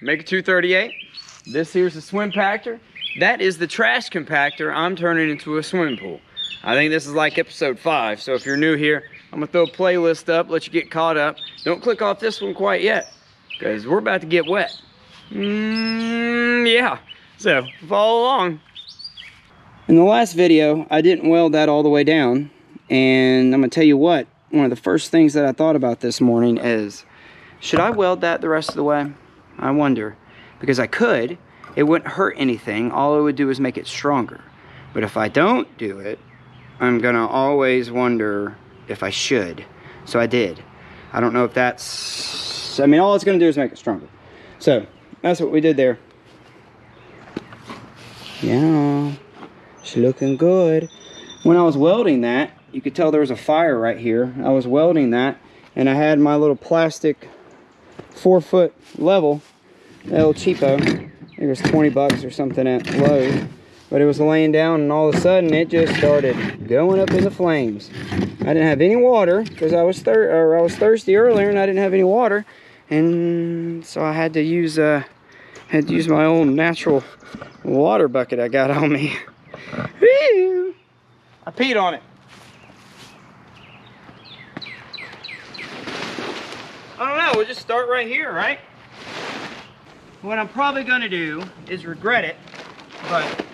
make a 238. This here's the SWIMPACTOR. That is the trash compactor I'm turning into a swimming pool. I think this is like episode 5, so if you're new here, I'm gonna throw a playlist up, let you get caught up. Don't click off this one quite yet, because we're about to get wet. Yeah, so follow along. In the last video, I didn't weld that all the way down, and I'm gonna tell you what, one of the first things that I thought about this morning is, should I weld that the rest of the way? I wonder, because I could. It wouldn't hurt anything. All it would do is make it stronger. But if I don't do it, I'm gonna always wonder if I should. So I did. I don't know if that's, I mean, all it's gonna do is make it stronger. So that's what we did there. Yeah, it's looking good. When I was welding that, you could tell there was a fire right here. I was welding that, and I had my little plastic 4-foot level, El Cheapo. I think it was 20 bucks or something at Lowe's. But it was laying down, and all of a sudden it just started going up in the flames. I didn't have any water because I was thirsty earlier, and I didn't have any water, and so I had to use my own natural water bucket I got on me. I peed on it. I don't know. We'll just start right here, right? What I'm probably gonna do is regret it, but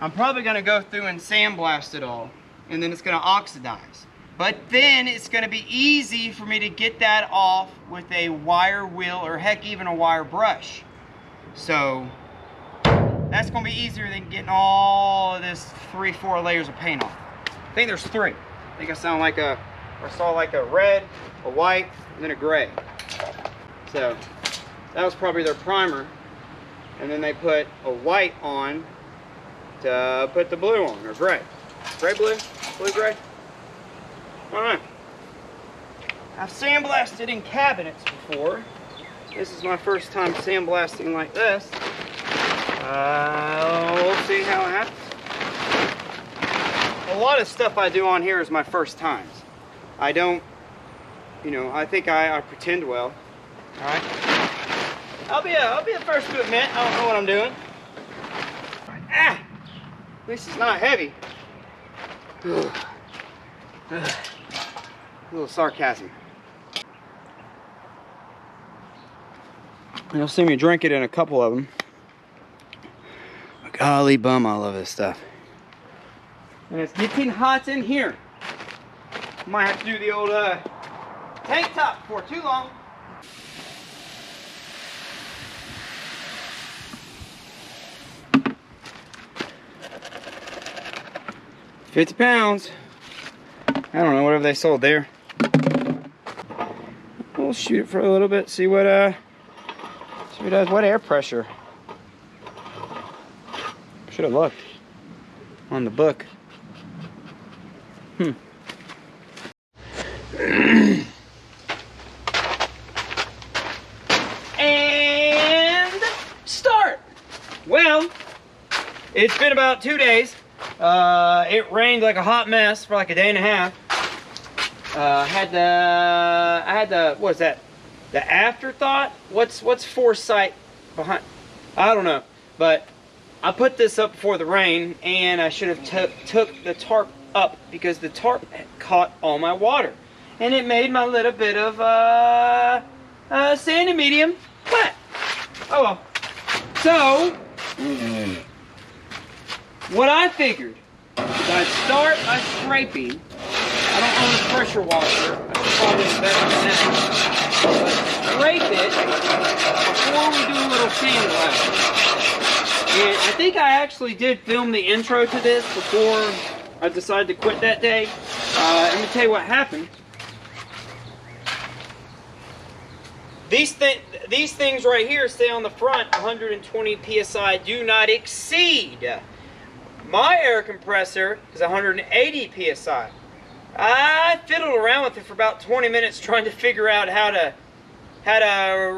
I'm probably gonna go through and sandblast it all, and then it's gonna oxidize. But then it's gonna be easy for me to get that off with a wire wheel, or heck, even a wire brush. So that's gonna be easier than getting all of this 3-4 layers of paint off. I think there's 3. I think I saw like a red, a white, and then a gray. So that was probably their primer, and then they put a white on to put the blue on, or gray. Gray blue? Blue gray? Alright. I've sandblasted in cabinets before. This is my first time sandblasting like this. We'll see how it happens. A lot of stuff I do on here is my first times. I don't, you know, I think I pretend well. Alright? I'll be the first to admit I don't know what I'm doing. Ah! At least it's not heavy. A little sarcasm. You'll see me drink it in a couple of them. Golly bum, I love this stuff. And it's getting hot in here. Might have to do the old tank top before too long. £50. I don't know, whatever they sold there. We'll shoot it for a little bit, see what does. What air pressure? Should have looked on the book. And start. Well, it's been about 2 days. It rained like a hot mess for like a day and a half. I had the what is that? The afterthought? What's foresight behind? I don't know. But I put this up before the rain, and I should have took the tarp up because the tarp caught all my water, and it made my little bit of sandy medium wet. Oh well. So what I figured is I'd start by scraping. I don't own a pressure washer. I should probably invest in that. But scrape it before we do a little sandblasting. And I think I actually did film the intro to this before I decided to quit that day. Let me tell you what happened. These things right here say on the front 120 psi do not exceed. My air compressor is 180 psi. I fiddled around with it for about 20 minutes trying to figure out how to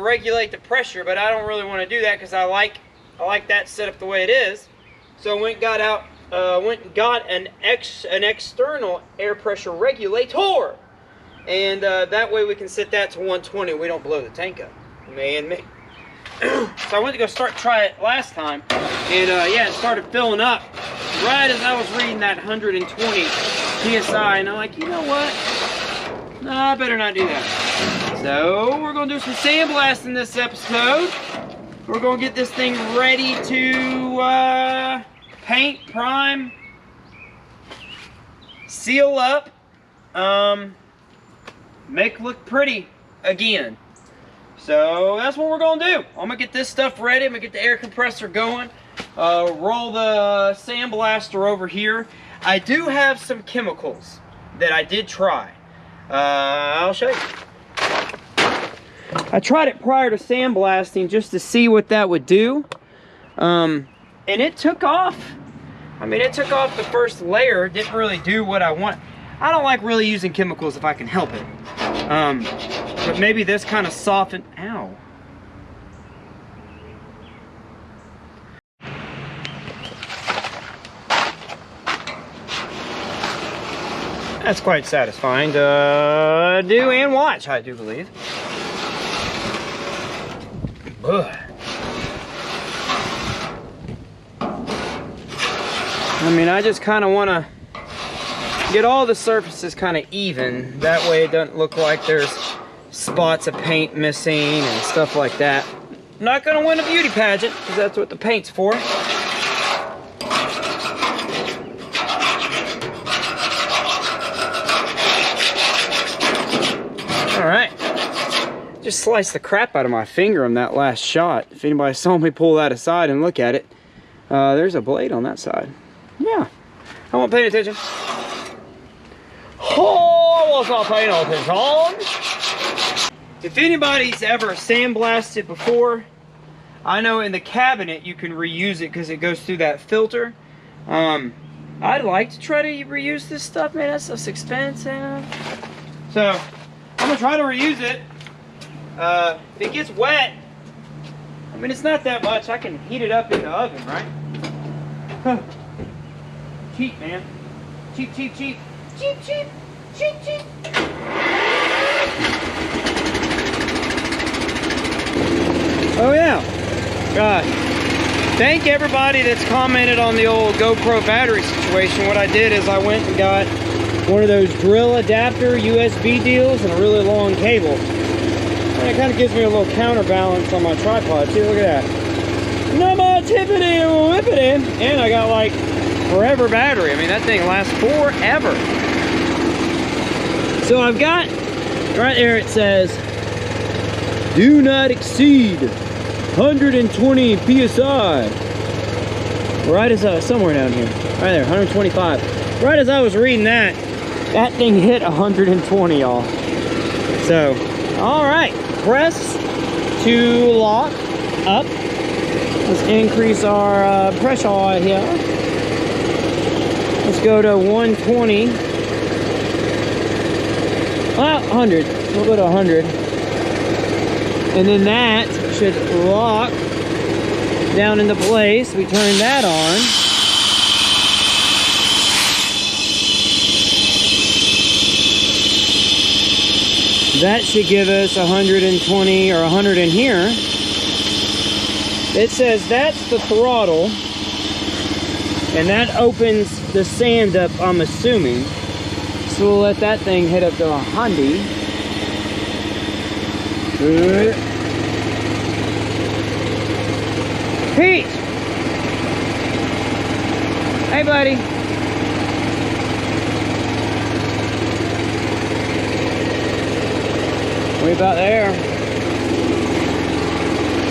regulate the pressure, but I don't really want to do that because I like that set up the way it is. So I went and got an external air pressure regulator, and that way we can set that to 120. We don't blow the tank up. Me. So I went to go try it last time, and yeah, it started filling up right as I was reading that 120 PSI, and I'm like, you know what? No, I better not do that. So we're gonna do some sandblasting this episode. We're gonna get this thing ready to paint, prime, seal up, make it look pretty again. So that's what we're gonna do. I'm gonna get this stuff ready. I'm gonna get the air compressor going. Roll the sandblaster over here. I do have some chemicals that I did try. I'll show you. I tried it prior to sandblasting just to see what that would do. And it took off. I mean, it took off the first layer. It didn't really do what I want. I don't like really using chemicals if I can help it. But maybe this kind of softened. Ow. That's quite satisfying to do and watch, I do believe. Ugh. I mean, I just kind of want to get all the surfaces kind of even. That way it doesn't look like there's spots of paint missing and stuff like that. I'm not going to win a beauty pageant, because that's what the paint's for. Alright. Just sliced the crap out of my finger on that last shot. If anybody saw me pull that aside and look at it, there's a blade on that side. Yeah. I wasn't paying attention. Oh, I was not paying attention. If anybody's ever sandblasted before, I know in the cabinet you can reuse it because it goes through that filter. I'd like to try to reuse this stuff, man. That stuff's expensive. So, I'm going to try to reuse it. If it gets wet, I mean, it's not that much. I can heat it up in the oven, right? Huh. Cheap, man. Cheap, cheap, cheap. Cheap, cheap. Cheap, cheap. Oh, yeah. God. Thank everybody that's commented on the old GoPro battery situation. What I did is I went and got one of those drill adapter USB deals and a really long cable. And it kind of gives me a little counterbalance on my tripod. See, look at that. No more tippity whippity. And I got like forever battery. I mean, that thing lasts forever. So I've got, right there it says, do not exceed 120 PSI. Right as somewhere down here. Right there, 125. Right as I was reading that, that thing hit 120, y'all. So, all right, press to lock up. Let's increase our pressure here. Let's go to 120. Well, 100. We'll go to 100. And then that should lock down into place. We turn that on. That should give us 120 or 100 in here. It says that's the throttle. And that opens the sand up, I'm assuming. So we'll let that thing hit up to 100. Good. Pete! Hey, buddy. Way about there.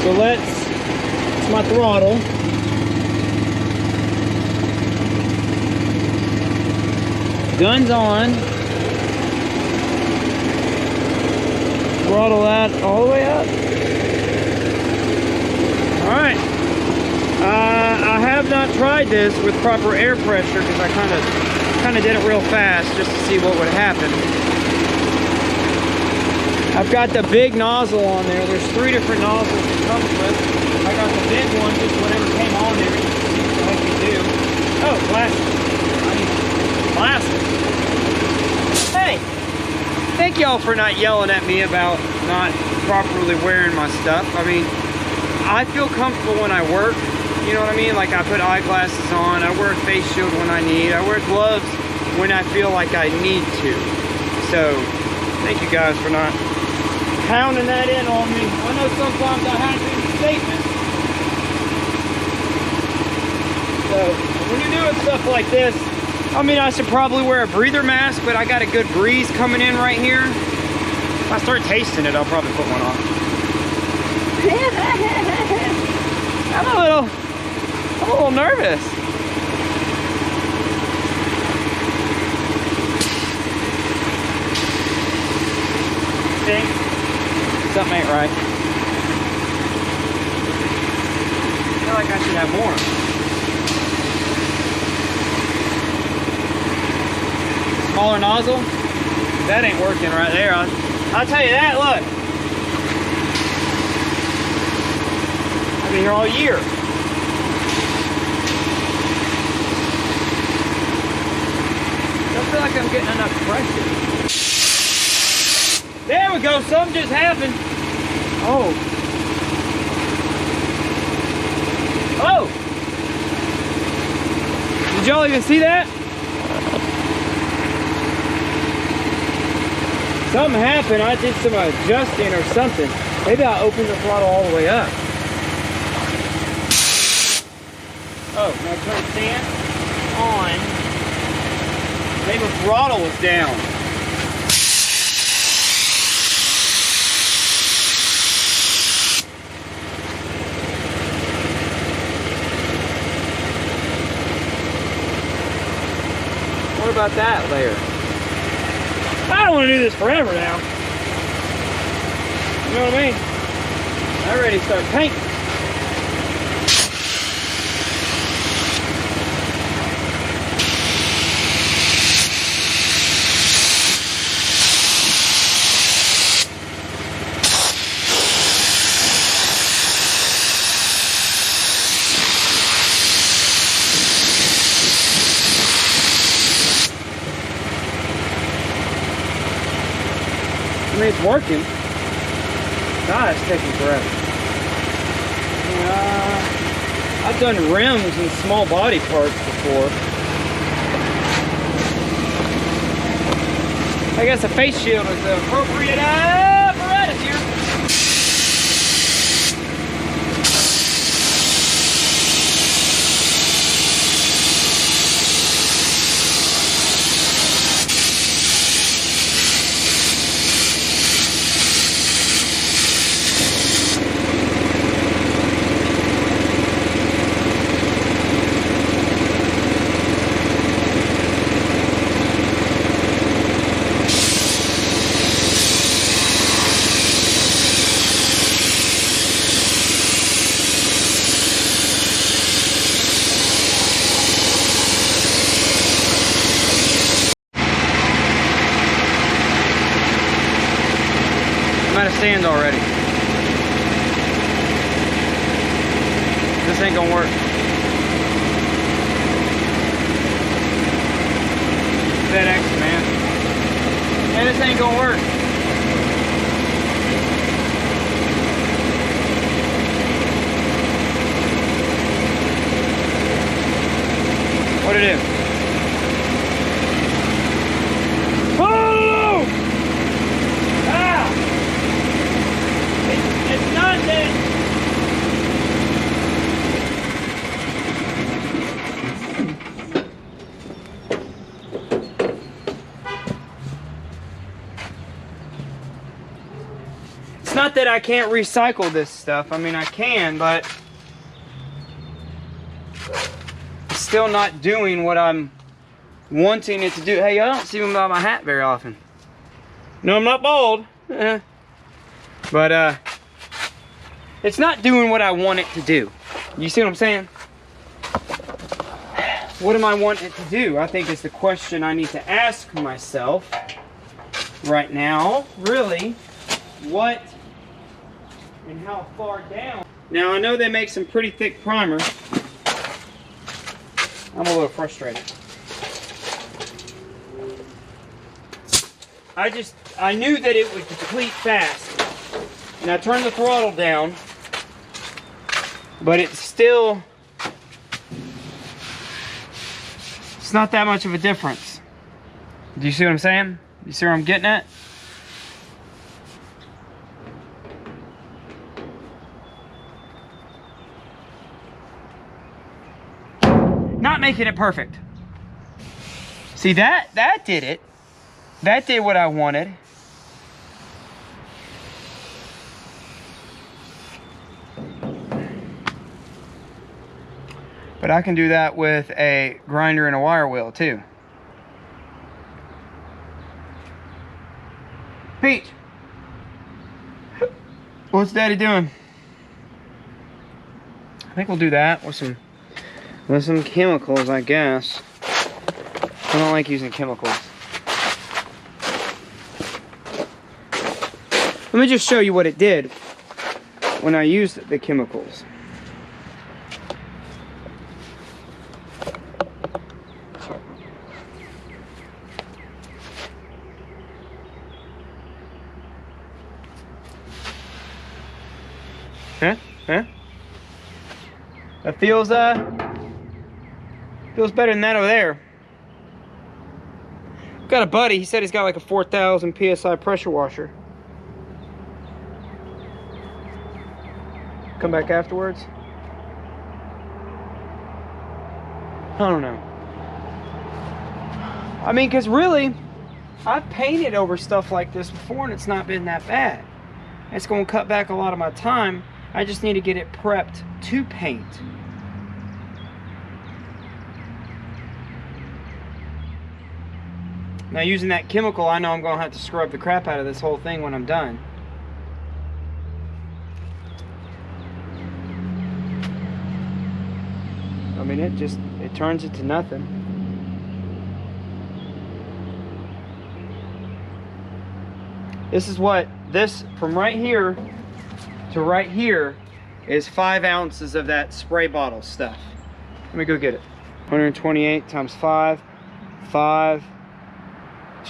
So it's my throttle. Gun's on. Throttle that all the way up. Alright. I have not tried this with proper air pressure because I kind of did it real fast just to see what would happen. I've got the big nozzle on there. There's 3 different nozzles it comes with. I got the big one, just whatever came on there, just to see what the heck you do. Oh, glasses. I need glasses. Hey, thank y'all for not yelling at me about not properly wearing my stuff. I mean, I feel comfortable when I work. You know what I mean? Like I put eyeglasses on, I wear a face shield when I need, I wear gloves when I feel like I need to. So, thank you guys for not pounding that in on me. I know sometimes I have these statements. So, when you're doing stuff like this, I mean, I should probably wear a breather mask, but I got a good breeze coming in right here. If I start tasting it, I'll probably put one on. I'm a little nervous. See? Something ain't right. I feel like I should have more. Smaller nozzle? That ain't working right there. I'll tell you that, look. I've been here all year. I feel like I'm getting enough pressure. There we go, something just happened. Oh. Oh! Did y'all even see that? Something happened, I did some adjusting or something. Maybe I opened the throttle all the way up. Oh, now turn stand on. Maybe the throttle was down. What about that layer? I don't want to do this forever now. You know what I mean? I'm ready to start painting. I mean, it's working. God, it's taking forever. I've done rims and small body parts before. I guess a face shield is the appropriate apparatus here. I'm out of sand already. This ain't gonna work. FedEx, man. Hey, this ain't gonna work. What'd it do? Oh! Ah! It's not that. It's not that I can't recycle this stuff. I mean, I can, but it's still not doing what I'm wanting it to do. Hey, I don't see me without my hat very often. No, I'm not bald. But it's not doing what I want it to do. You see what I'm saying? What am I wanting it to do? I think is the question I need to ask myself right now. Really, what and how far down? Now, I know they make some pretty thick primer. I'm a little frustrated. I knew that it would deplete fast. And I turned the throttle down. but it's still, it's not that much of a difference. Do you see what I'm saying? You see where I'm getting at? Not making it perfect. See, that did it. That did what I wanted. But I can do that with a grinder and a wire wheel too. Peach, what's Daddy doing? I think we'll do that with some chemicals, I guess. I don't like using chemicals. Let me just show you what it did when I used the chemicals. Huh? That feels better than that over there. Got a buddy, he said he's got like a 4,000 PSI pressure washer. Come back afterwards? I don't know. I mean, because really, I've painted over stuff like this before and it's not been that bad. It's going to cut back a lot of my time. I just need to get it prepped to paint. Now using that chemical, I know I'm going to have to scrub the crap out of this whole thing when I'm done. I mean, it turns it to nothing. This from right here to right here is 5 ounces of that spray bottle stuff. Let me go get it. 128 times 5,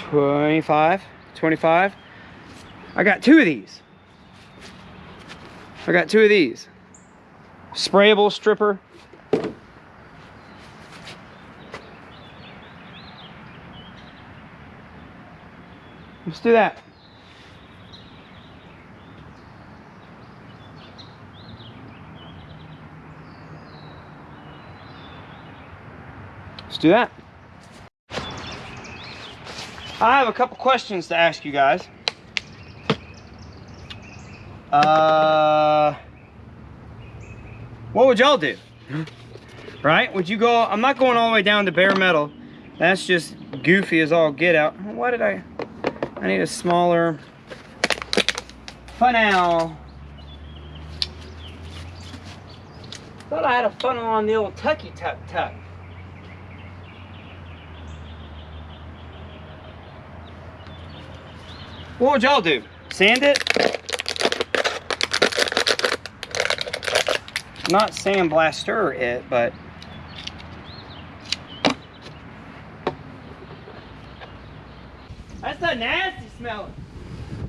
25. I got 2 of these. Sprayable stripper. Let's do that. Let's do that. I have a couple questions to ask you guys. What would y'all do? Right? Would you go? I'm not going all the way down to bare metal. That's just goofy as all get out. Why did I need a smaller funnel. Thought I had a funnel on the old tucky tuck. What would y'all do? Sand it? Not sandblaster it, but that's a nasty smelling.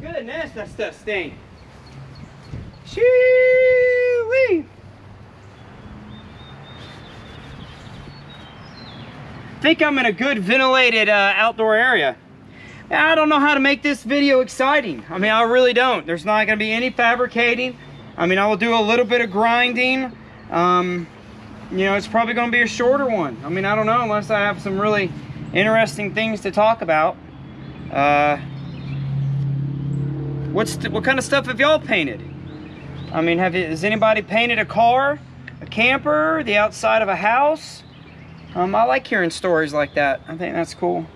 Goodness, that stuff stinks. Shoo-wee. Think I'm in a good ventilated outdoor area. I don't know how to make this video exciting. I mean, I really don't. There's not going to be any fabricating. I mean, I will do a little bit of grinding. You know, it's probably going to be a shorter one. I mean, I don't know, unless I have some really interesting things to talk about. What kind of stuff have y'all painted? I mean, has anybody painted a car, a camper, the outside of a house? I like hearing stories like that. I think that's cool.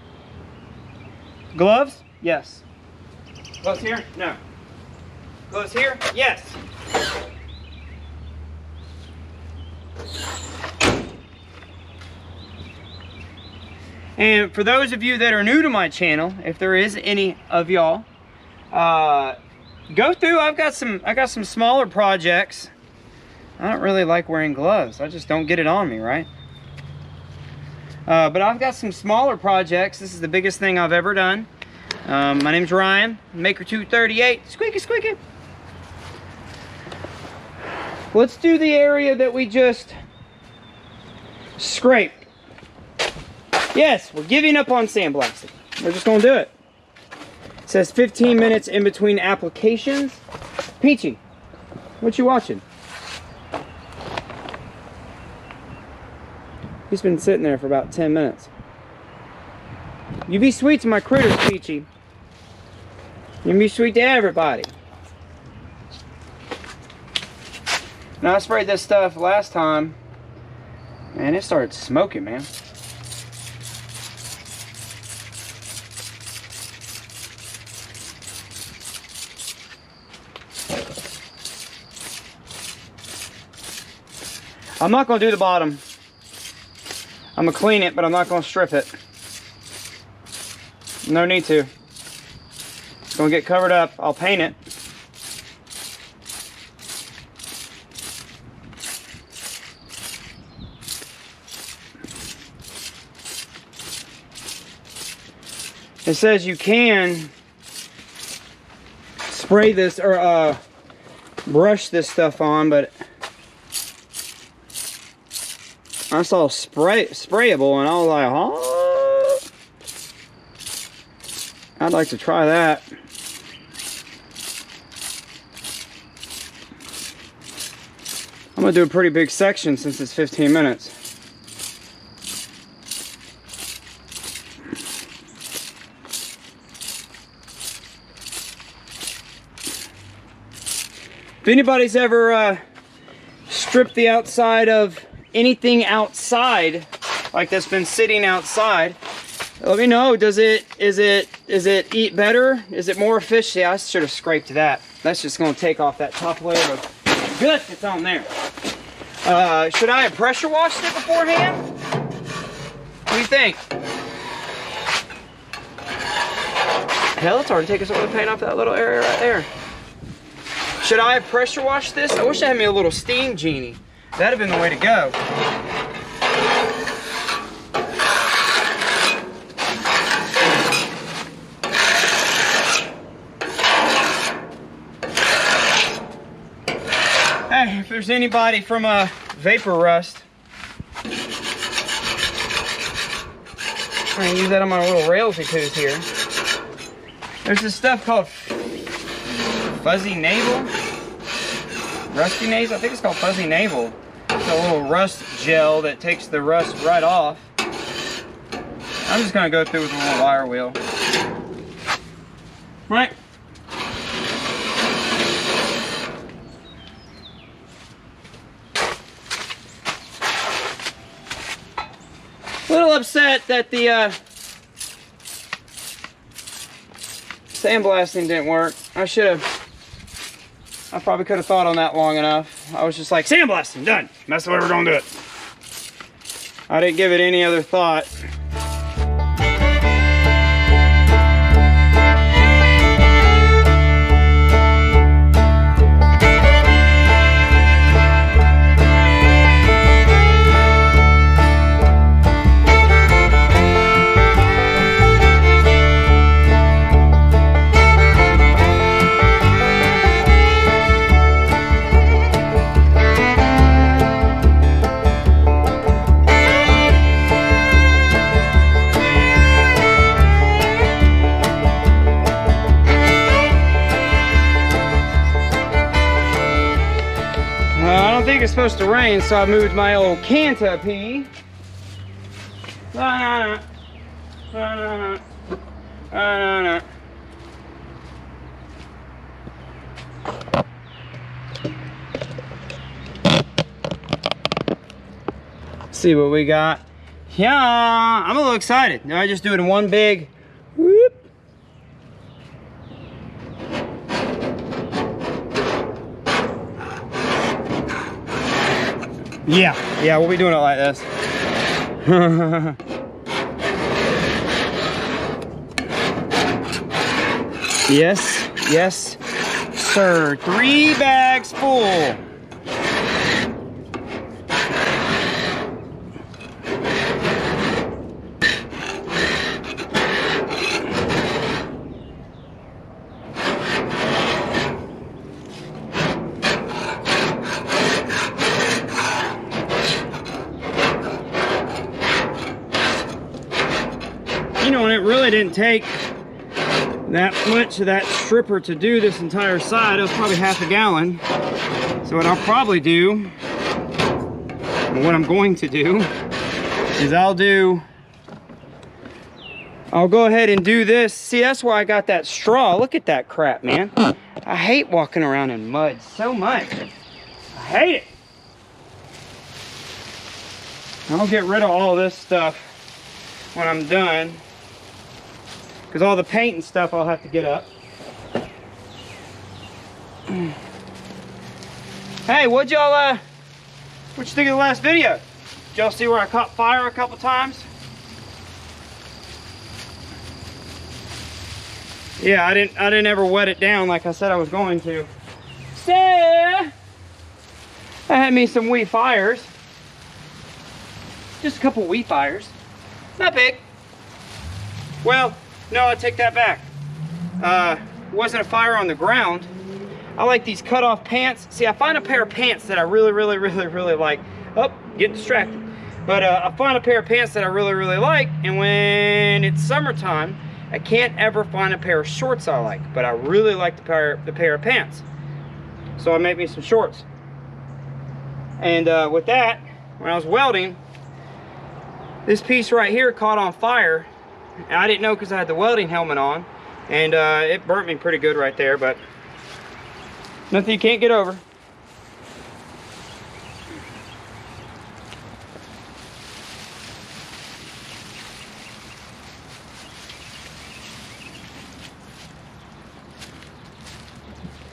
Gloves? Yes. Gloves here? No. Gloves here? Yes. And for those of you that are new to my channel, if there is any of y'all, go through. I got some smaller projects. I don't really like wearing gloves. I just don't get it on me, right? But I've got some smaller projects. This is the biggest thing I've ever done. My name's Ryan, Maker 238. Squeaky, squeaky. let's do the area that we just scraped. Yes, we're giving up on sandblasting. We're just gonna do it. It says 15 minutes in between applications. Peachy, what you watching? He's been sitting there for about 10 minutes. You be sweet to my critters, Peachy. You be sweet to everybody. Now I sprayed this stuff last time, and it started smoking, man. I'm not going to do the bottom. I'm going to clean it, but I'm not going to strip it. No need to. It's going to get covered up. I'll paint it. It says you can spray this or brush this stuff on, but I saw sprayable and I was like, oh, I'd like to try that. I'm gonna do a pretty big section since it's 15 minutes. If anybody's ever stripped the outside of anything outside, like that's been sitting outside, let me know. Is it eat better? Is it more efficient? Yeah, I should have scraped that. That's just gonna take off that top layer of gut that's on there. Should I have pressure washed it beforehand? What do you think? Hell, it's already taking some of the paint off that little area right there. Should I have pressure washed this? I wish I had me a little steam genie. That'd have been the way to go. Hey, if there's anybody from Vapor Rust, I'm gonna use that on my little railsy toos here. There's this stuff called Fuzzy Navel, Rusty Navel. I think it's called Fuzzy Navel. It's a little rust gel that takes the rust right off. I'm just gonna go through with a little wire wheel. Right. A little upset that the sandblasting didn't work. I probably could have thought on that long enough. I was just like, sandblasting, done. That's the way we're gonna do it. I didn't give it any other thought. It's supposed to rain, so I moved my old Canopy. See what we got. Yeah, I'm a little excited. I just do it in one big whoop. Yeah, we'll be doing it like this. Yes, sir. 3 bags full. You know, and it really didn't take that much of that stripper to do this entire side. It was probably half a gallon. So what I'll probably do, and what I'm going to do, is I'll go ahead and do this. See, that's why I got that straw. Look at that crap, man. I hate walking around in mud so much. I hate it. I'll get rid of all this stuff when I'm done, because all the paint and stuff I'll have to get up. Hey, what'd you think of the last video? Did y'all see where I caught fire a couple times? Yeah, I didn't ever wet it down like I said I was going to. So I had me some wee fires. Just a couple wee fires. Not big. Well, no, I take that back. It wasn't a fire on the ground. I like these cut-off pants. See, I find a pair of pants that I really like. Oh, getting distracted. But I find a pair of pants that I really like, and when it's summertime, I can't ever find a pair of shorts I like, but I really like the pair of pants. So I make me some shorts. And with that, when I was welding, this piece right here caught on fire. And I didn't know because I had the welding helmet on, and it burnt me pretty good right there, but nothing you can't get over.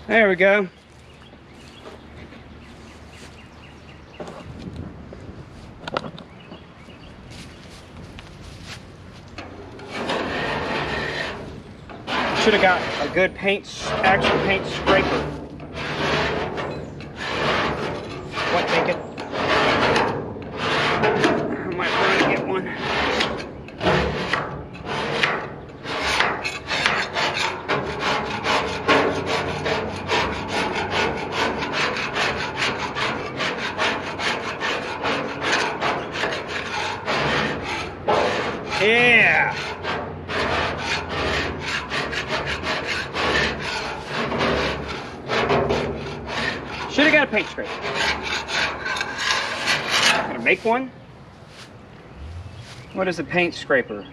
There we go. Should have got a good actual paint scraper. What, thinking? I might want to get one. Yeah. Should have got a paint scraper. Gonna make one? What is a paint scraper?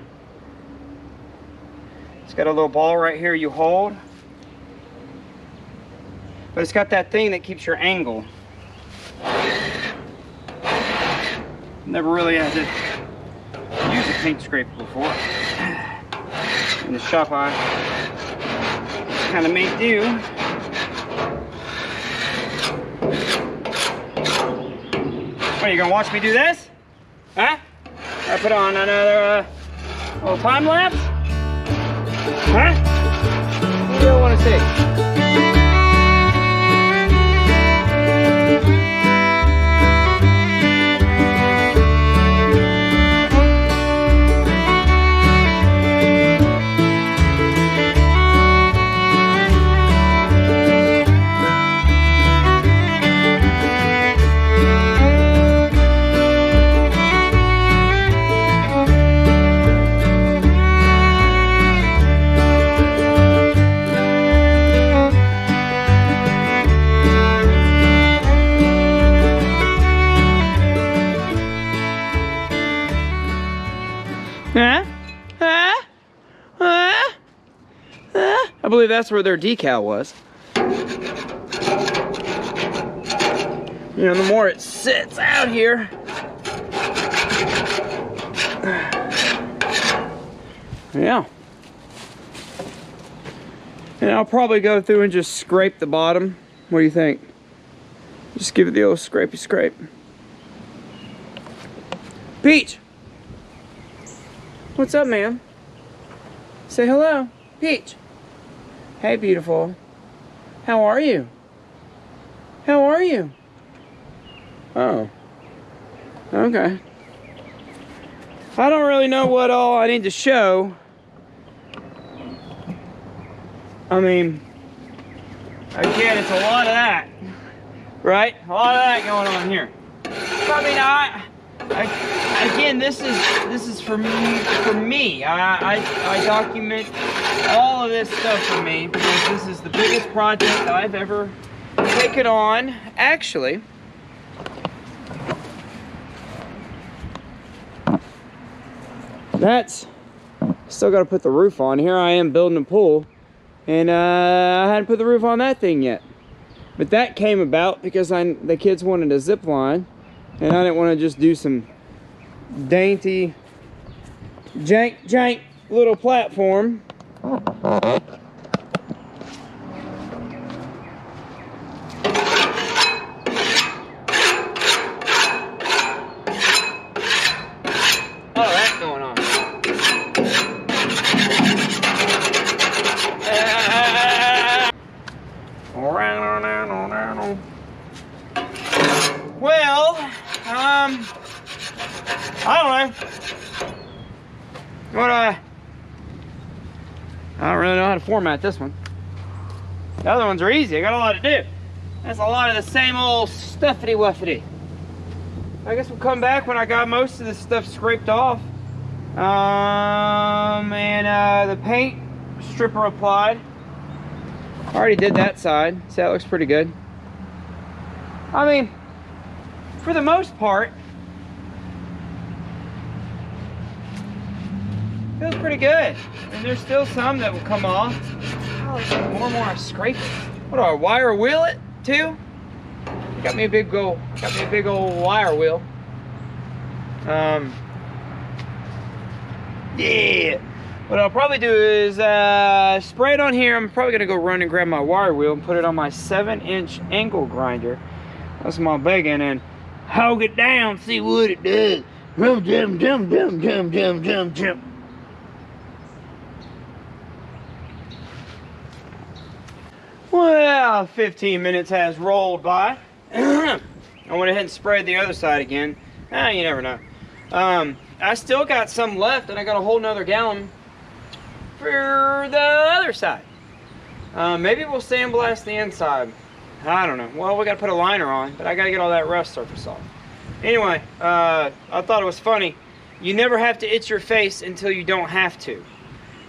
It's got a little ball right here you hold, but it's got that thing that keeps your angle. Never really had to use a paint scraper before. In the shop I kind of made do. What, are you gonna watch me do this? Huh? I put on another little time lapse? Huh? What do you want to see? I believe that's where their decal was. You know, the more it sits out here, yeah. And I'll probably go through and just scrape the bottom. What do you think? Just give it the old scrapey scrape. Peach! What's up, ma'am? Say hello. Peach. Hey, beautiful. How are you? How are you? Oh. Okay. I don't really know what all I need to show. I mean, again, it's a lot of that. Right? A lot of that going on here. Probably not Again, this is for me. I document all of this stuff for me because this is the biggest project I've ever taken on. Actually, that's still got to put the roof on. Here I am building a pool, and I hadn't put the roof on that thing yet. But that came about because the kids wanted a zip line, and I didn't want to just do some dainty, jank little platform. Oh, that's going on. Well, I don't know. I don't really know how to format this one. The other ones are easy. I got a lot to do. That's a lot of the same old stuffity wuffity. I guess we'll come back when I got most of this stuff scraped off. And the paint stripper applied. I already did that side. See, that looks pretty good. I mean, for the most part, feels pretty good. And there's still some that will come off. Oh, there's more and more scraping. What do I wire wheel it too? Got me a big old wire wheel. Yeah. What I'll probably do is spray it on here. I'm probably gonna go run and grab my wire wheel and put it on my 7-inch angle grinder. That's my big one, and hog it down, see what it does. Jump. Well, 15 minutes has rolled by. I went ahead and sprayed the other side again. You never know. I still got some left, and I got a whole nother gallon for the other side. Maybe we'll sandblast the inside. I don't know. Well, we got to put a liner on, but I got to get all that rust surface off. Anyway, I thought it was funny. You never have to itch your face until you don't have to.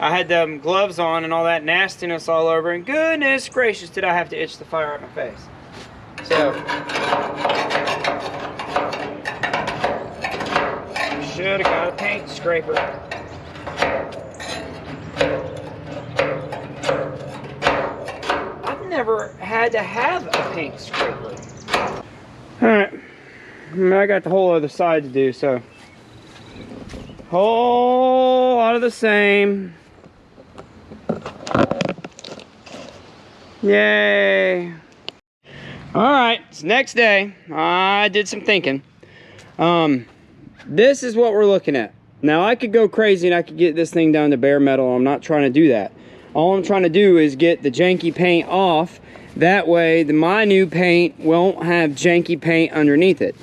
I had them gloves on and all that nastiness all over, and goodness gracious did I have to itch the fire out my face. So, should have got a paint scraper. I've never had to have a paint scraper. Alright, I got the whole other side to do, so whole lot of the same. Yay. Alright, it's next day. I did some thinking. This is what we're looking at. Now I could go crazy and I could get this thing down to bare metal. I'm not trying to do that. All I'm trying to do is get the janky paint off. That way my new paint won't have janky paint underneath it.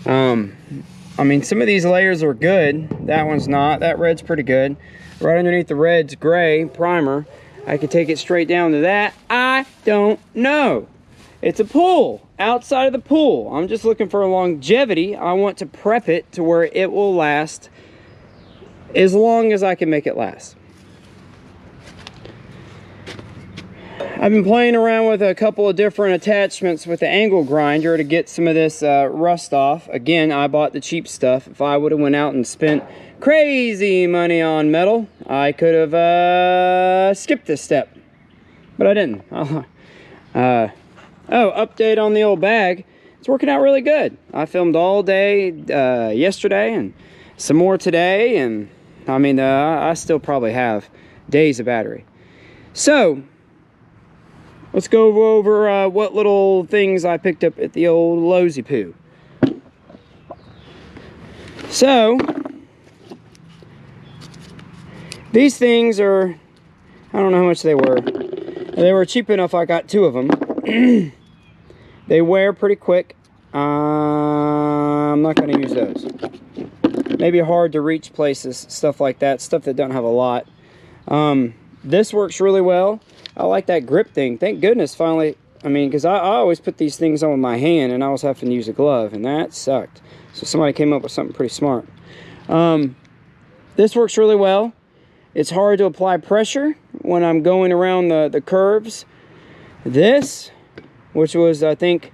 I mean, some of these layers are good. That one's not. That red's pretty good. Right underneath the red's gray primer. I could take it straight down to that. I don't know. It's a pool. Outside of the pool. I'm just looking for a longevity. I want to prep it to where it will last as long as I can make it last. I've been playing around with a couple of different attachments with the angle grinder to get some of this rust off. Again, I bought the cheap stuff. If I would have went out and spent crazy money on metal, I could have skipped this step, but I didn't. Oh, update on the old bag. It's working out really good. I filmed all day yesterday and some more today, and I mean, I still probably have days of battery. So let's go over what little things I picked up at the old Lozy Poo. So these things are, I don't know how much they were. They were cheap enough I got 2 of them. They wear pretty quick. I'm not going to use those. Maybe hard to reach places, stuff like that. Stuff that don't have a lot. This works really well. I like that grip thing. Thank goodness finally I mean, because I always put these things on with my hand, and I was having to use a glove, and that sucked. So somebody came up with something pretty smart. This works really well. It's hard to apply pressure when I'm going around the curves. This, which was, I think,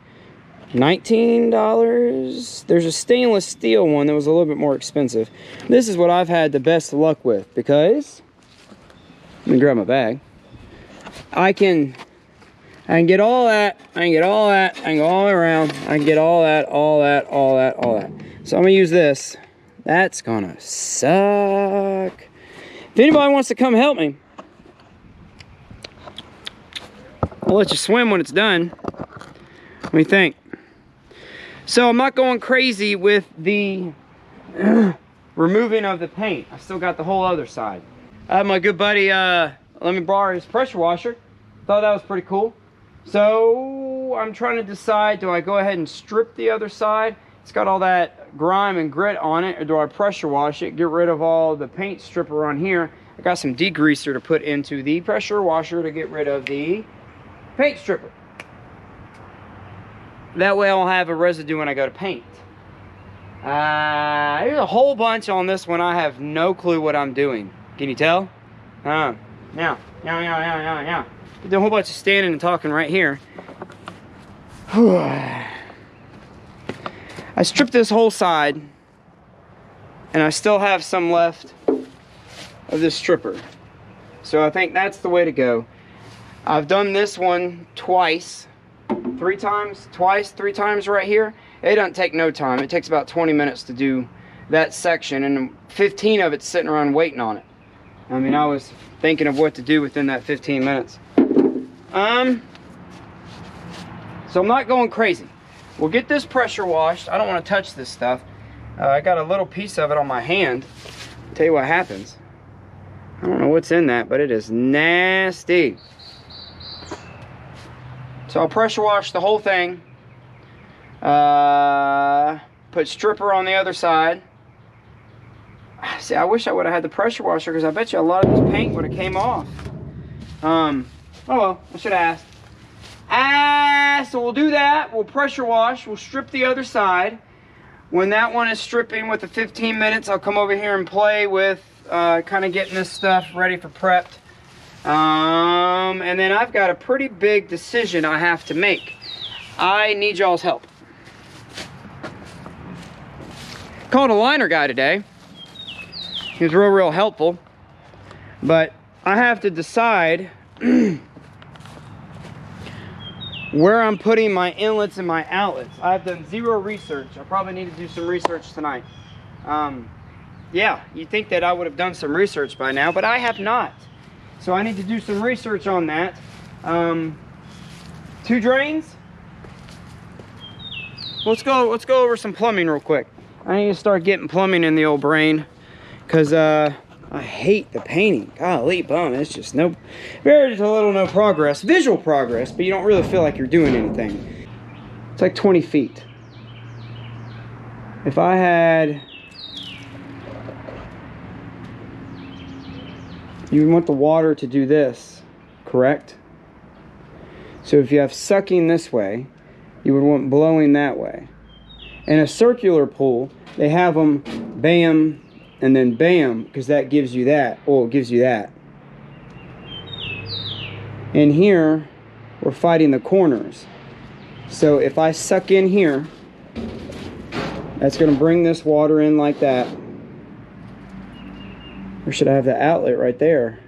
$19. There's a stainless steel one that was a little bit more expensive. This is what I've had the best luck with, because, let me grab my bag. I can get all that, I can get all that, I can go all around, I can get all that, all that, all that, all that. So I'm gonna use this. That's gonna suck. If anybody wants to come help me, I'll let you swim when it's done. What do you think? So I'm not going crazy with the removing of the paint. I still got the whole other side. I have my good buddy, let me borrow his pressure washer. Thought that was pretty cool. So I'm trying to decide, do I go ahead and strip the other side? It's got all that grime and grit on it, or do I pressure wash it, get rid of all the paint stripper on here? I got some degreaser to put into the pressure washer to get rid of the paint stripper. That way I'll have a residue when I go to paint. There's a whole bunch on this one. I have no clue what I'm doing. Can you tell? Now. Did a whole bunch of standing and talking right here. I stripped this whole side, and I still have some left of this stripper. So I think that's the way to go. I've done this one twice, three times right here. It doesn't take no time. It takes about 20 minutes to do that section, and 15 of it's sitting around waiting on it. I mean, I was thinking of what to do within that 15 minutes. So I'm not going crazy. We'll get this pressure washed. I don't want to touch this stuff. I got a little piece of it on my hand. I'll tell you what happens. I don't know what's in that, but it is nasty. So I'll pressure wash the whole thing. Put stripper on the other side. See, I wish I would have had the pressure washer, because I bet you a lot of this paint would have came off. Oh well, I should have asked. So we'll do that. We'll pressure wash. We'll strip the other side. When that one is stripping with the 15 minutes, I'll come over here and play with kind of getting this stuff ready for prepped. And then I've got a pretty big decision I have to make. I need y'all's help. Called a liner guy today. He was real helpful. But I have to decide where I'm putting my inlets and my outlets. I've done zero research. I probably need to do some research tonight. Yeah, you'd think that I would have done some research by now, but I have not. So I need to do some research on that. 2 drains. Let's go over some plumbing real quick. I need to start getting plumbing in the old brain, because I hate the painting. Golly bum, it's just very little no progress. Visual progress, but you don't really feel like you're doing anything. It's like 20 feet. If I had... You want the water to do this, correct? So if you have sucking this way, you would want blowing that way. In a circular pool, they have them bam and then bam, because that gives you that. Oh, it gives you that. And here, we're fighting the corners. So if I suck in here, that's going to bring this water in like that. Or should I have the outlet right there?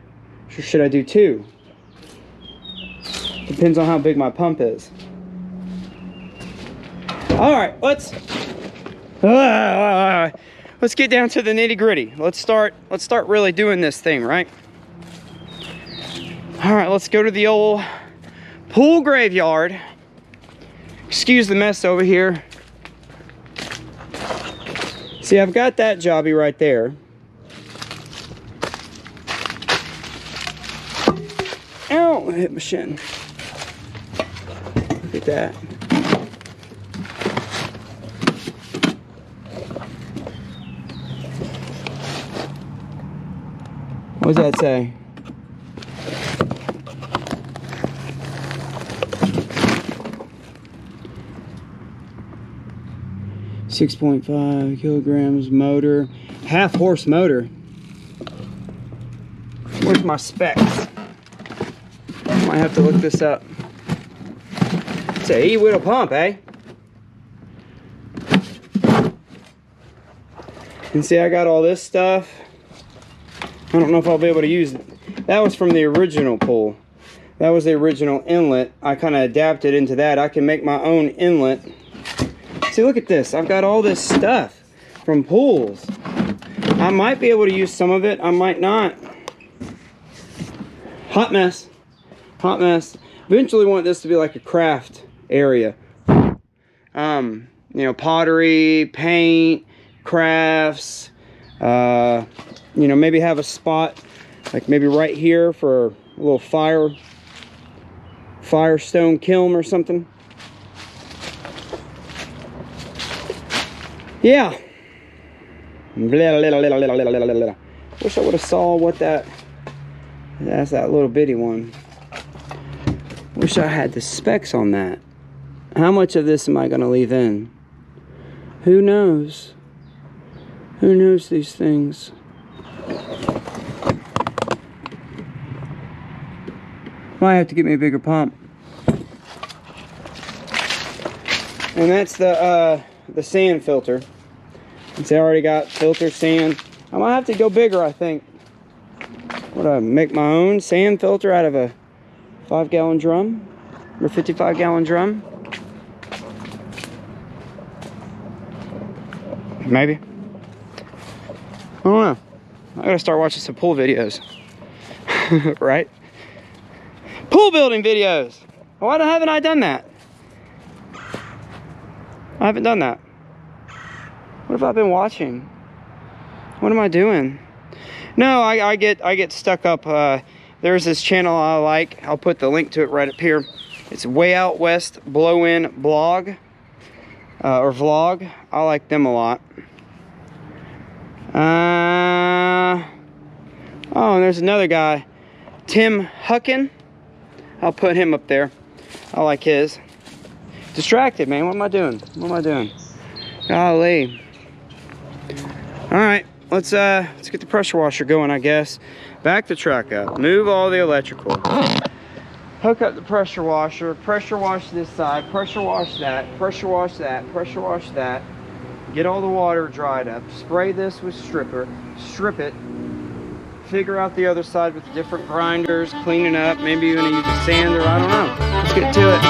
Or should I do 2? Depends on how big my pump is. Alright, let's get down to the nitty-gritty. Let's start really doing this thing, right? Alright, let's go to the old pool graveyard. Excuse the mess over here. See, I've got that jobby right there. Ow, I hit my shin. Look at that. What does that say? 6.5 kilograms motor, half horse motor. Where's my specs? Might have to look this up. It's a E-wheel pump, eh? And see, I got all this stuff. I don't know if I'll be able to use it. That was from the original pool. That was the original inlet. I kind of adapted into that. I can make my own inlet. See, look at this. I've got all this stuff from pools. I might be able to use some of it. I might not. Hot mess. Hot mess. Eventually want this to be like a craft area. You know, pottery, paint, crafts. You know, maybe have a spot like maybe right here for a little firestone kiln or something. Yeah. Wish I would have saw what that's that little bitty one. Wish I had the specs on that. How much of this am I going to leave in? Who knows? Who knows these things? Might have to get me a bigger pump. And that's the sand filter. Since I already got filter sand, I might have to go bigger, I think. Would I make my own sand filter out of a 5-gallon drum or 55-gallon drum? Maybe. I don't know. I gotta start watching some pool videos. Right? Pool building videos. Why haven't I done that? I haven't done that. What have I been watching? What am I doing? No, I get stuck up. There's this channel I like. I'll put the link to it right up here. It's Way Out West Blow-In Blog or Vlog. I like them a lot. Oh, and there's another guy, Tim Huckin. I'll put him up there. I like his. Distracted, man. What am I doing? What am I doing? Golly. All right, let's get the pressure washer going, I guess. Back the truck up. Move all the electrical. Hook up the pressure washer. Pressure wash this side. Pressure wash that. Pressure wash that. Pressure wash that. Get all the water dried up. Spray this with stripper. Strip it. Figure out the other side with different grinders. Clean it up. Maybe you're gonna use a sander. I don't know. Let's get to it.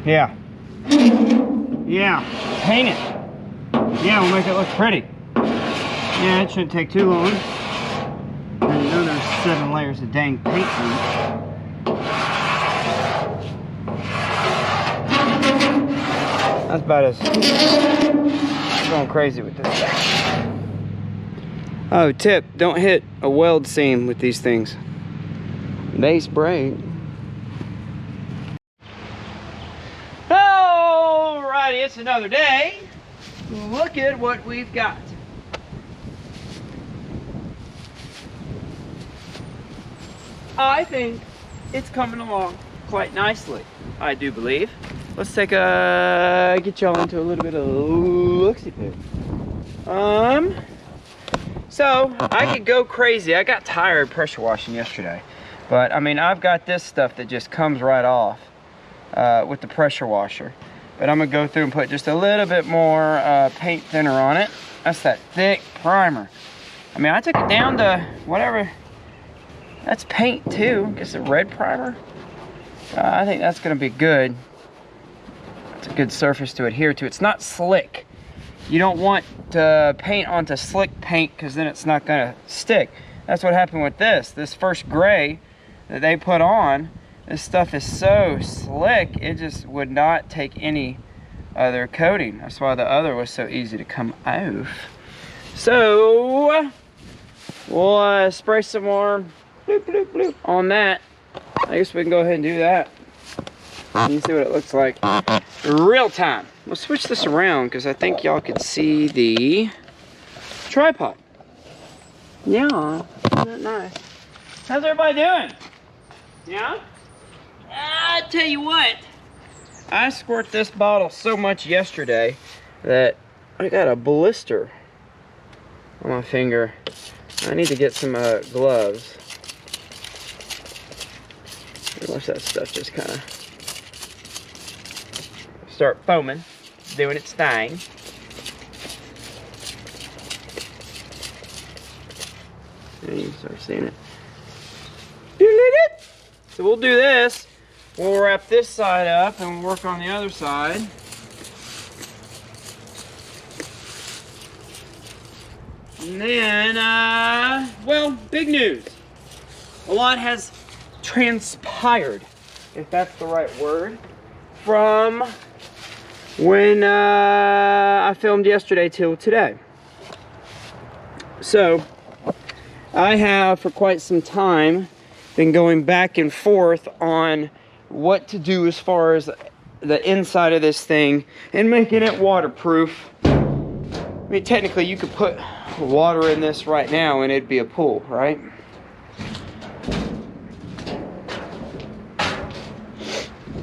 Yeah. Yeah. Paint it. Yeah, we'll make it look pretty. Yeah, it shouldn't take too long. I know there's 7 layers of dang paint on it. That's about as... I'm going crazy with this thing. Oh, tip, don't hit a weld seam with these things. They spray. Alrighty, it's another day. Look at what we've got. I think it's coming along quite nicely, I do believe. Let's take get y'all into a little bit of look-see-poo. So I could go crazy. I got tired pressure washing yesterday, but I mean, I've got this stuff that just comes right off with the pressure washer. But I'm gonna go through and put just a little bit more paint thinner on it. That's that thick primer. I mean, I took it down to whatever. That's paint too. It's a red primer. I think that's gonna be good. It's a good surface to adhere to. It's not slick. You don't want to paint onto slick paint because then it's not gonna stick. That's what happened with this. This first gray that they put on, this stuff is so slick, it just would not take any other coating. That's why the other was so easy to come off. So, we'll spray some more bloop, bloop, bloop on that. I guess we can go ahead and do that. You can see what it looks like real time. We'll switch this around because I think y'all can see the tripod. Yeah, isn't that nice? How's everybody doing? Yeah? I tell you what, I squirt this bottle so much yesterday that I got a blister on my finger. I need to get some gloves. Watch that stuff just kind of start foaming, doing its thing. And you can start seeing it. So we'll do this. We'll wrap this side up and we'll work on the other side. And then, well, big news. A lot has transpired, if that's the right word, from when I filmed yesterday till today. So, I have for quite some time been going back and forth on what to do as far as the inside of this thing and making it waterproof. I mean, technically you could put water in this right now and it'd be a pool, right?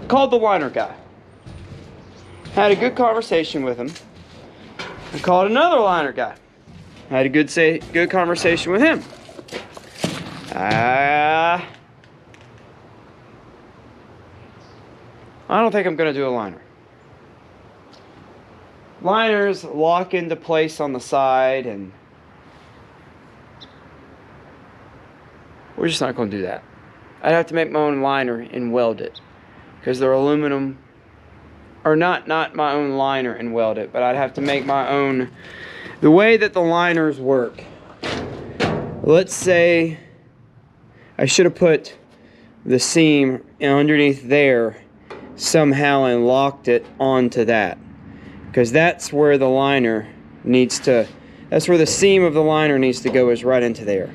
Called the liner guy. Had a good conversation with him. I called another liner guy. Had a good conversation with him. I don't think I'm gonna do a liner. Liners lock into place on the side and we're just not gonna do that. I'd have to make my own liner and weld it because they're aluminum, or not my own liner and weld it, but I'd have to make my own. The way that the liners work, let's say I should have put the seam underneath there somehow and locked it onto that, because that's where the liner needs to, that's where the seam of the liner needs to go, is right into there.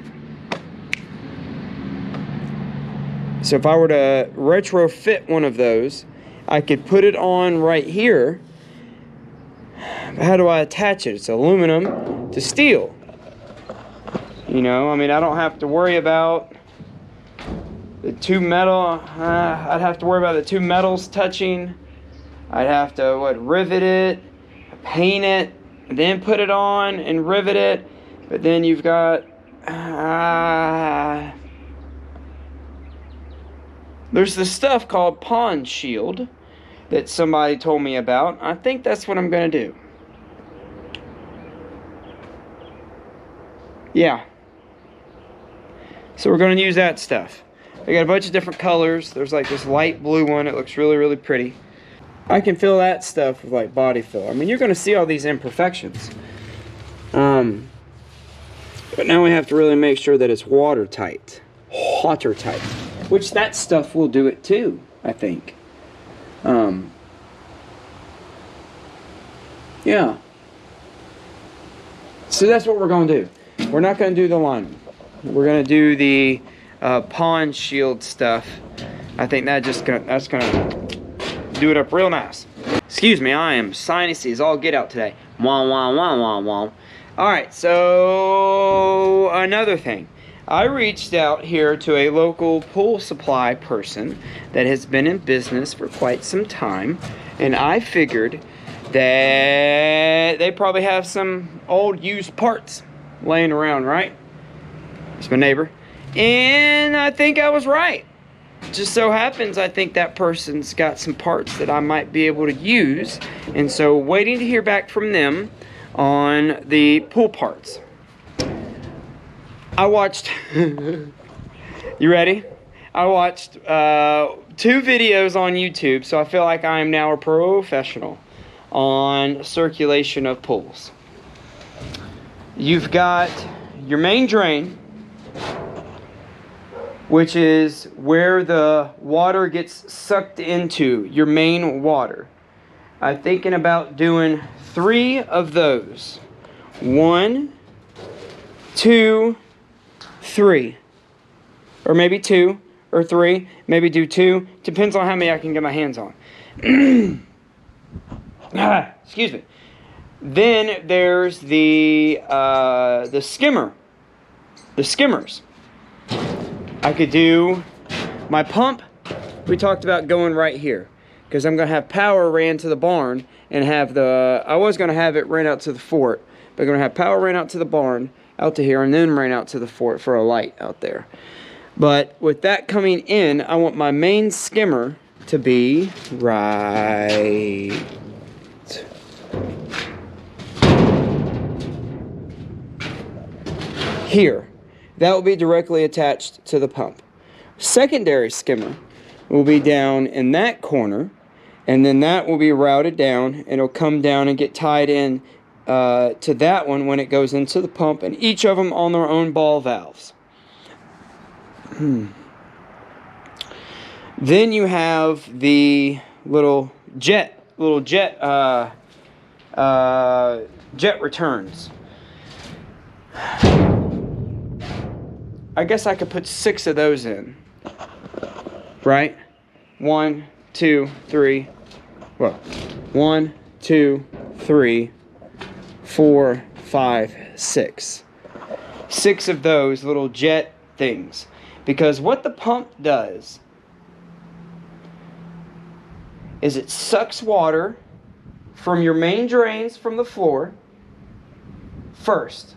So if I were to retrofit one of those, I could put it on right here. How do I attach it? It's aluminum to steel. You know, I mean, I don't have to worry about the two metal. I'd have to worry about the two metals touching. I'd have to, rivet it, paint it, then put it on and rivet it. But then you've got, there's this stuff called Pond Shield that somebody told me about. I think that's what I'm gonna do. Yeah. So we're gonna use that stuff. I got a bunch of different colors. There's like this light blue one. It looks really, really pretty. I can fill that stuff with like body fill. I mean, you're gonna see all these imperfections. But now we have to really make sure that it's watertight. Watertight. Which that stuff will do it too, I think. Yeah. So that's what we're going to do. We're not going to do the lining. We're going to do the pond shield stuff. I think that's gonna do it up real nice. Excuse me, I am sinuses all get out today. Wah, wah, wah, wah, wah. Alright, so another thing. I reached out here to a local pool supply person that has been in business for quite some time, and I figured that they probably have some old used parts laying around, right? It's my neighbor. And I think I was right. Just so happens I think that person's got some parts that I might be able to use, and so waiting to hear back from them on the pool parts. I watched you ready? I watched 2 videos on YouTube, so I feel like I am now a professional on circulation of pools. You've got your main drain, which is where the water gets sucked into, your main water. I'm thinking about doing 3 of those. 1, 2, 3. Or maybe 2 or 3. Maybe do 2. Depends on how many I can get my hands on. Excuse me. Then there's the skimmer. The skimmers. I could do my pump. We talked about going right here, because I'm going to have power ran to the barn and have I was going to have it ran out to the fort, but I'm going to have power ran out to the barn, out to here, and then ran out to the fort for a light out there. But with that coming in, I want my main skimmer to be right here. That will be directly attached to the pump. Secondary skimmer will be down in that corner, and then that will be routed down, and it'll come down and get tied in to that one when it goes into the pump, and each of them on their own ball valves. Then you have the little jet returns. I guess I could put 6 of those in, right? 1, 2, 3. Well, 1, 2, 3, 4, 5, 6. 6 of those little jet things. Because what the pump does is it sucks water from your main drains from the floor first.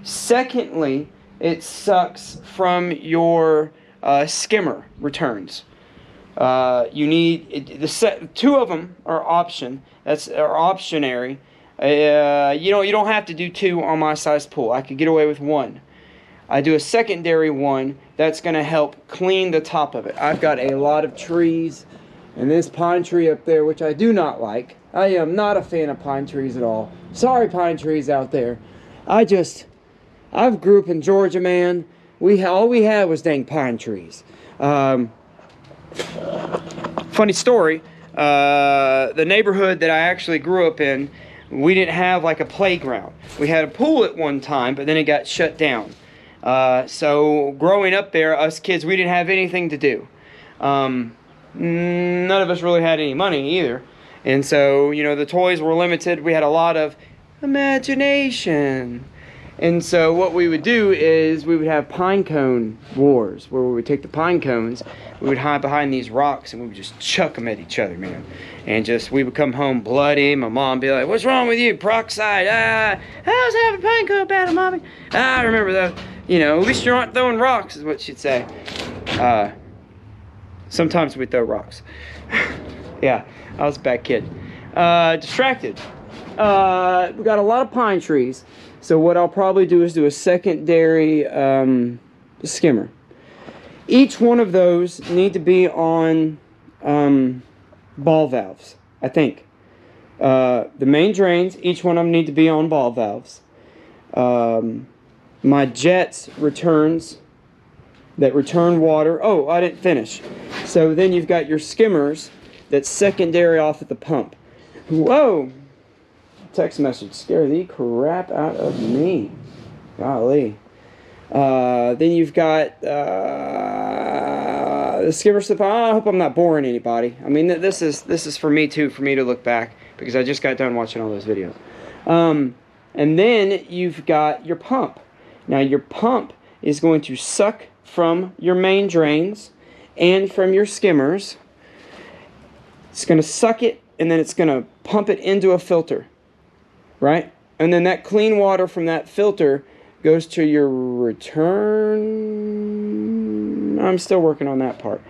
Secondly, it sucks from your skimmer returns. You need 2 of them are optionary. You don't have to do 2 on my size pool. I could get away with 1. I do a secondary one that's going to help clean the top of it. I've got a lot of trees, and this pine tree up there, which I do not like. I am not a fan of pine trees at all. Sorry, pine trees out there. I've grew up in Georgia, man. All we had was dang pine trees. Funny story. The neighborhood that I actually grew up in, we didn't have like a playground. We had a pool at one time, but then it got shut down. So growing up there, us kids, we didn't have anything to do. None of us really had any money either. And so, the toys were limited. We had a lot of imagination. And so what we would do is we would have pine cone wars, where we would take the pine cones, we would hide behind these rocks, and we would just chuck them at each other, man. And we would come home bloody. My mom would be like, "What's wrong with you? Peroxide. How's having pine cone battle, mommy? I remember that. At least you're not throwing rocks," is what she'd say. Sometimes we throw rocks. Yeah, I was a bad kid. Distracted. We got a lot of pine trees. So what I'll probably do is do a secondary skimmer. Each one of those need to be on ball valves, I think. The main drains, each one of them need to be on ball valves. My jets returns that return water. Oh, I didn't finish. So then you've got your skimmers that's secondary off at the pump. Whoa! text message scare the crap out of me. Golly. Then you've got the skimmer slip. I hope I'm not boring anybody. I mean, this is for me too, for me to look back, because I just got done watching all those videos. And then you've got your pump. Now your pump is going to suck from your main drains and from your skimmers. It's going to suck it, and then it's going to pump it into a filter, right? And then that clean water from that filter goes to your return. I'm still working on that part.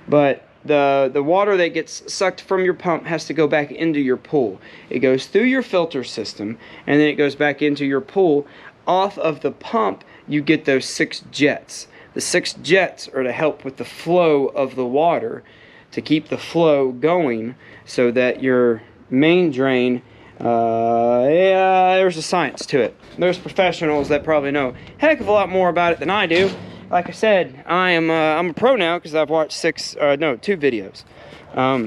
But the water that gets sucked from your pump has to go back into your pool. It goes through your filter system, and then it goes back into your pool. Off of the pump, you get those 6 jets. The 6 jets are to help with the flow of the water, to keep the flow going, so that your main drain, there's a science to it. There's professionals that probably know a heck of a lot more about it than I do. Like I said, I'm a pro now because I've watched 2 videos.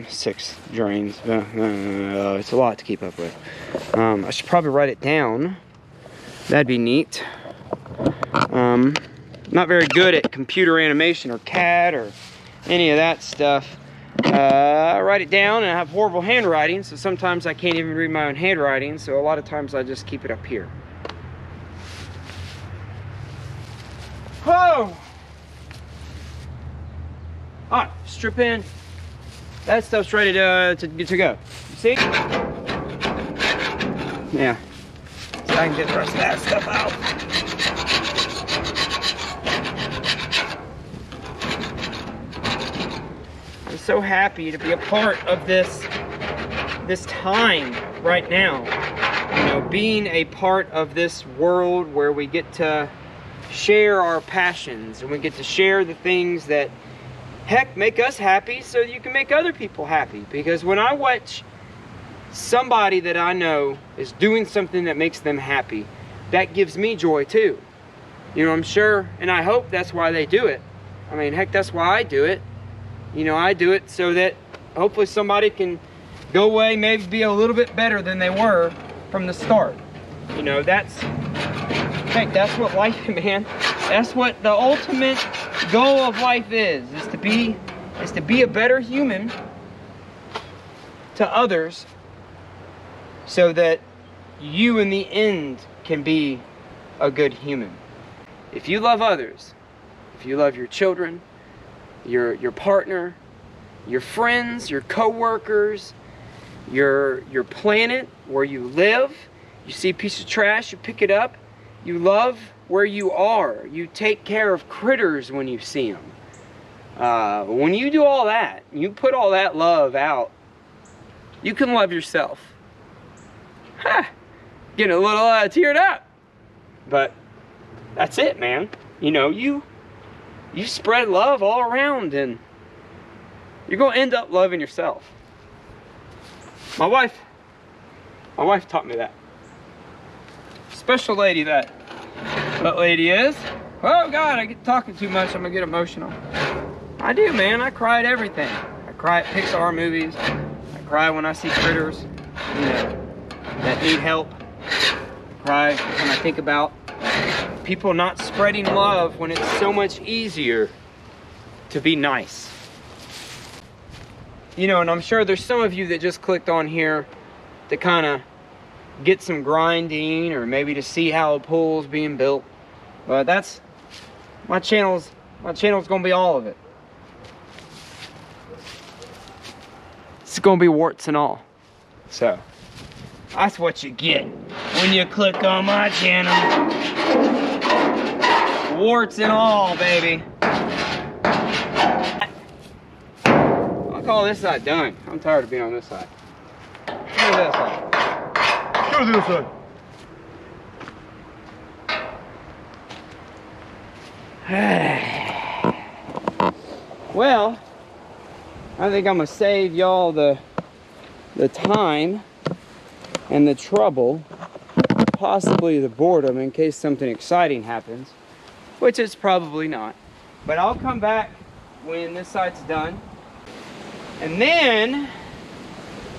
6 drains. It's a lot to keep up with. I should probably write it down. That'd be neat. Not very good at computer animation or CAD or any of that stuff. I write it down, and I have horrible handwriting, so sometimes I can't even read my own handwriting, so a lot of times I just keep it up here. Whoa! Alright, strip in. That stuff's ready to go. You see? Yeah. So I can get the rest of that stuff out. I'm so happy to be a part of this time right now. You know, being a part of this world where we get to share our passions, and we get to share the things that, heck, make us happy so you can make other people happy. Because when I watch somebody that I know is doing something that makes them happy, that gives me joy too. You know, I'm sure, and I hope that's why they do it. I mean, heck, that's why I do it. You know, I do it so that hopefully somebody can go away, maybe be a little bit better than they were from the start. You know, that's what life, man. That's what the ultimate goal of life is to be a better human to others, so that you in the end can be a good human. If you love others, if you love your children, your partner, your friends, your co-workers, your planet where you live, you see a piece of trash, you pick it up. You love where you are. You take care of critters when you see them. When you do all that, you put all that love out, you can love yourself. Ha! Getting a little teared up. But that's it, man. You know, you spread love all around, and you're going to end up loving yourself. My wife taught me that. Special lady that lady is. Oh God, I get talking too much, I'm gonna get emotional. I do, man. I cry at everything. I cry at Pixar movies. I cry when I see critters, you know, that need help. I cry when I think about people not spreading love when it's so much easier to be nice. You know, and I'm sure there's some of you that just clicked on here to kind of get some grinding, or maybe to see how a pool's being built. But that's my channel's gonna be all of it. It's gonna be warts and all. So that's what you get when you click on my channel. Warts and all, baby. I'll call this side done. I'm tired of being on this side. Look at this side. Go to the other side. Well, I think I'm gonna save y'all the time and the trouble, possibly the boredom, in case something exciting happens, which it's probably not. But I'll come back when this side's done, and then,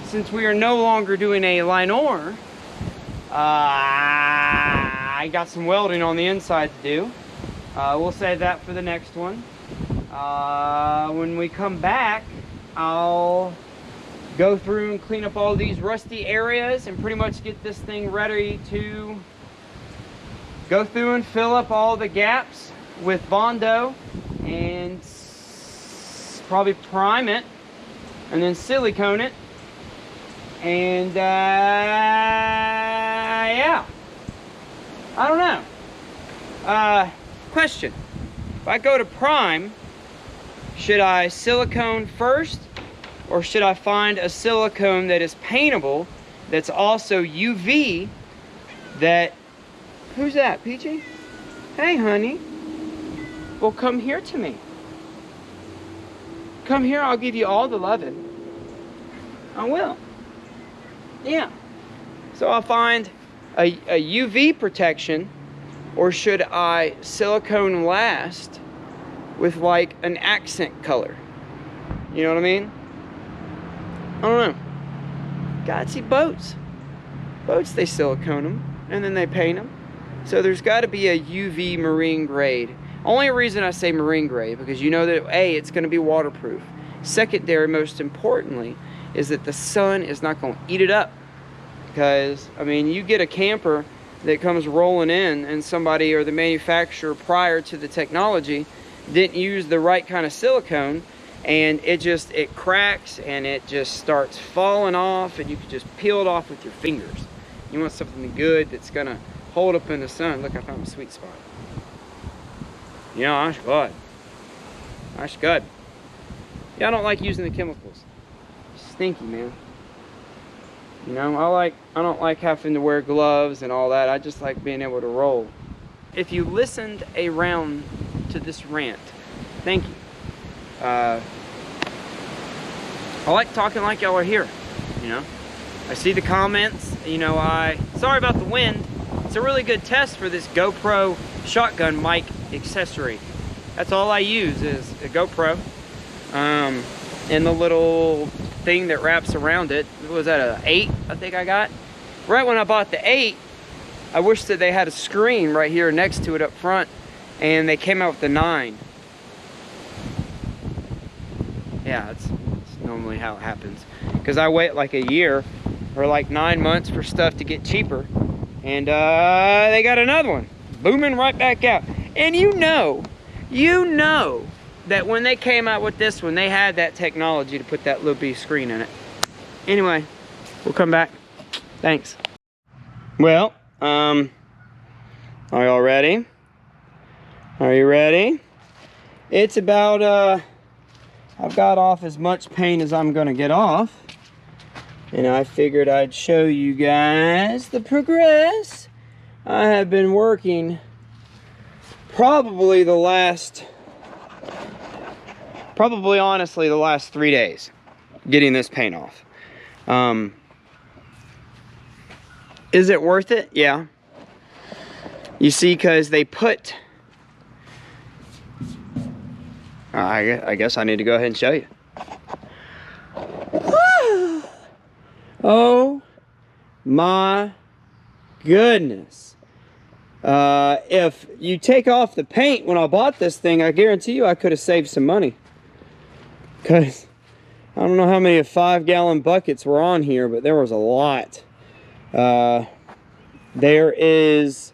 since we are no longer doing a linoir, I got some welding on the inside to do. We'll save that for the next one. When we come back, I'll go through and clean up all these rusty areas and pretty much get this thing ready to go through and fill up all the gaps with Bondo and probably prime it and then silicone it. And yeah, I don't know. Question: if I go to prime, should I silicone first, or should I find a silicone that is paintable, that's also UV, that... Who's that, Peachy? Hey, honey. Well, come here to me. Come here, I'll give you all the loving. I will. Yeah. So I'll find a UV protection, or should I silicone last with like an accent color? You know what I mean? I don't know. God, see, boats, they silicone them and then they paint them. So there's got to be a UV marine grade. Only reason I say marine grade, because you know that A, it's going to be waterproof. Secondary, most importantly, is that the sun is not going to eat it up. Because, I mean, you get a camper that comes rolling in and somebody or the manufacturer prior to the technology didn't use the right kind of silicone, and it cracks and it just starts falling off, and you can just peel it off with your fingers. You want something good that's going to hold up in the sun. Look, I found a sweet spot. You know, that's good. That's good. Yeah, I don't like using the chemicals. It's stinky, man. You know, I don't like having to wear gloves and all that. I just like being able to roll. If you listened around to this rant, thank you. I like talking like y'all are here, you know. I see the comments, you know. Sorry about the wind. It's a really good test for this GoPro shotgun mic accessory. That's all I use is a GoPro. And the little thing that wraps around it. What was that, an 8 I think I got? Right when I bought the 8, I wish that they had a screen right here next to it up front, and they came out with the 9. Yeah, it's normally how it happens. Because I wait like a year or like 9 months for stuff to get cheaper, and they got another one booming right back out. And you know that when they came out with this one, they had that technology to put that little bitty screen in it. Anyway, we'll come back. Thanks. Well, are y'all ready? Are you ready? It's about, I've got off as much paint as I'm gonna get off. And I figured I'd show you guys the progress. I have been working probably honestly the last 3 days getting this paint off. Is it worth it? Yeah. You see, because they put, I guess I need to go ahead and show you. Oh my goodness. If you take off the paint when I bought this thing, I guarantee you I could have saved some money. Because I don't know how many 5-gallon buckets were on here, but there was a lot. There is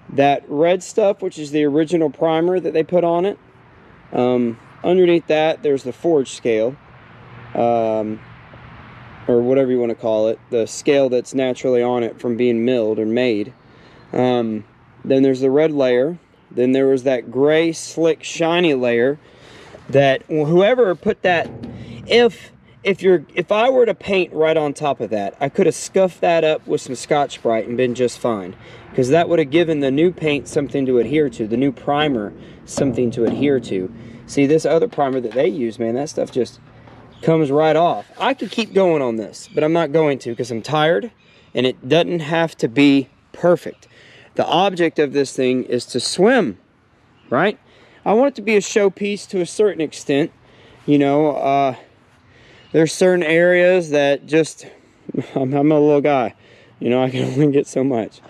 that red stuff, which is the original primer that they put on it. Underneath that, there's the forge scale. Or whatever you want to call it. The scale that's naturally on it from being milled or made. Then there's the red layer. Then there was that gray, slick, shiny layer that whoever put that, if I were to paint right on top of that, I could have scuffed that up with some Scotch-Brite and been just fine, because that would have given the new paint something to adhere to, the new primer something to adhere to. See, this other primer that they use, man, that stuff just comes right off. I could keep going on this, but I'm not going to, because I'm tired, and it doesn't have to be perfect. The object of this thing is to swim, right? I want it to be a showpiece to a certain extent. You know, there's certain areas that just, I'm a little guy. You know, I can only get so much.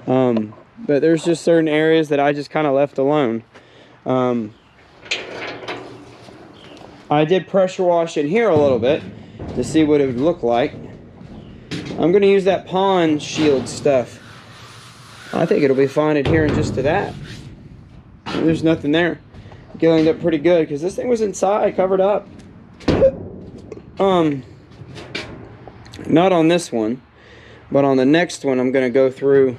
But there's just certain areas that I just kind of left alone. I did pressure wash in here a little bit to see what it would look like. I'm going to use that pond shield stuff. I think it'll be fine adhering just to that. There's nothing there. It cleaned up pretty good because this thing was inside, covered up. Not on this one, but on the next one I'm going to go through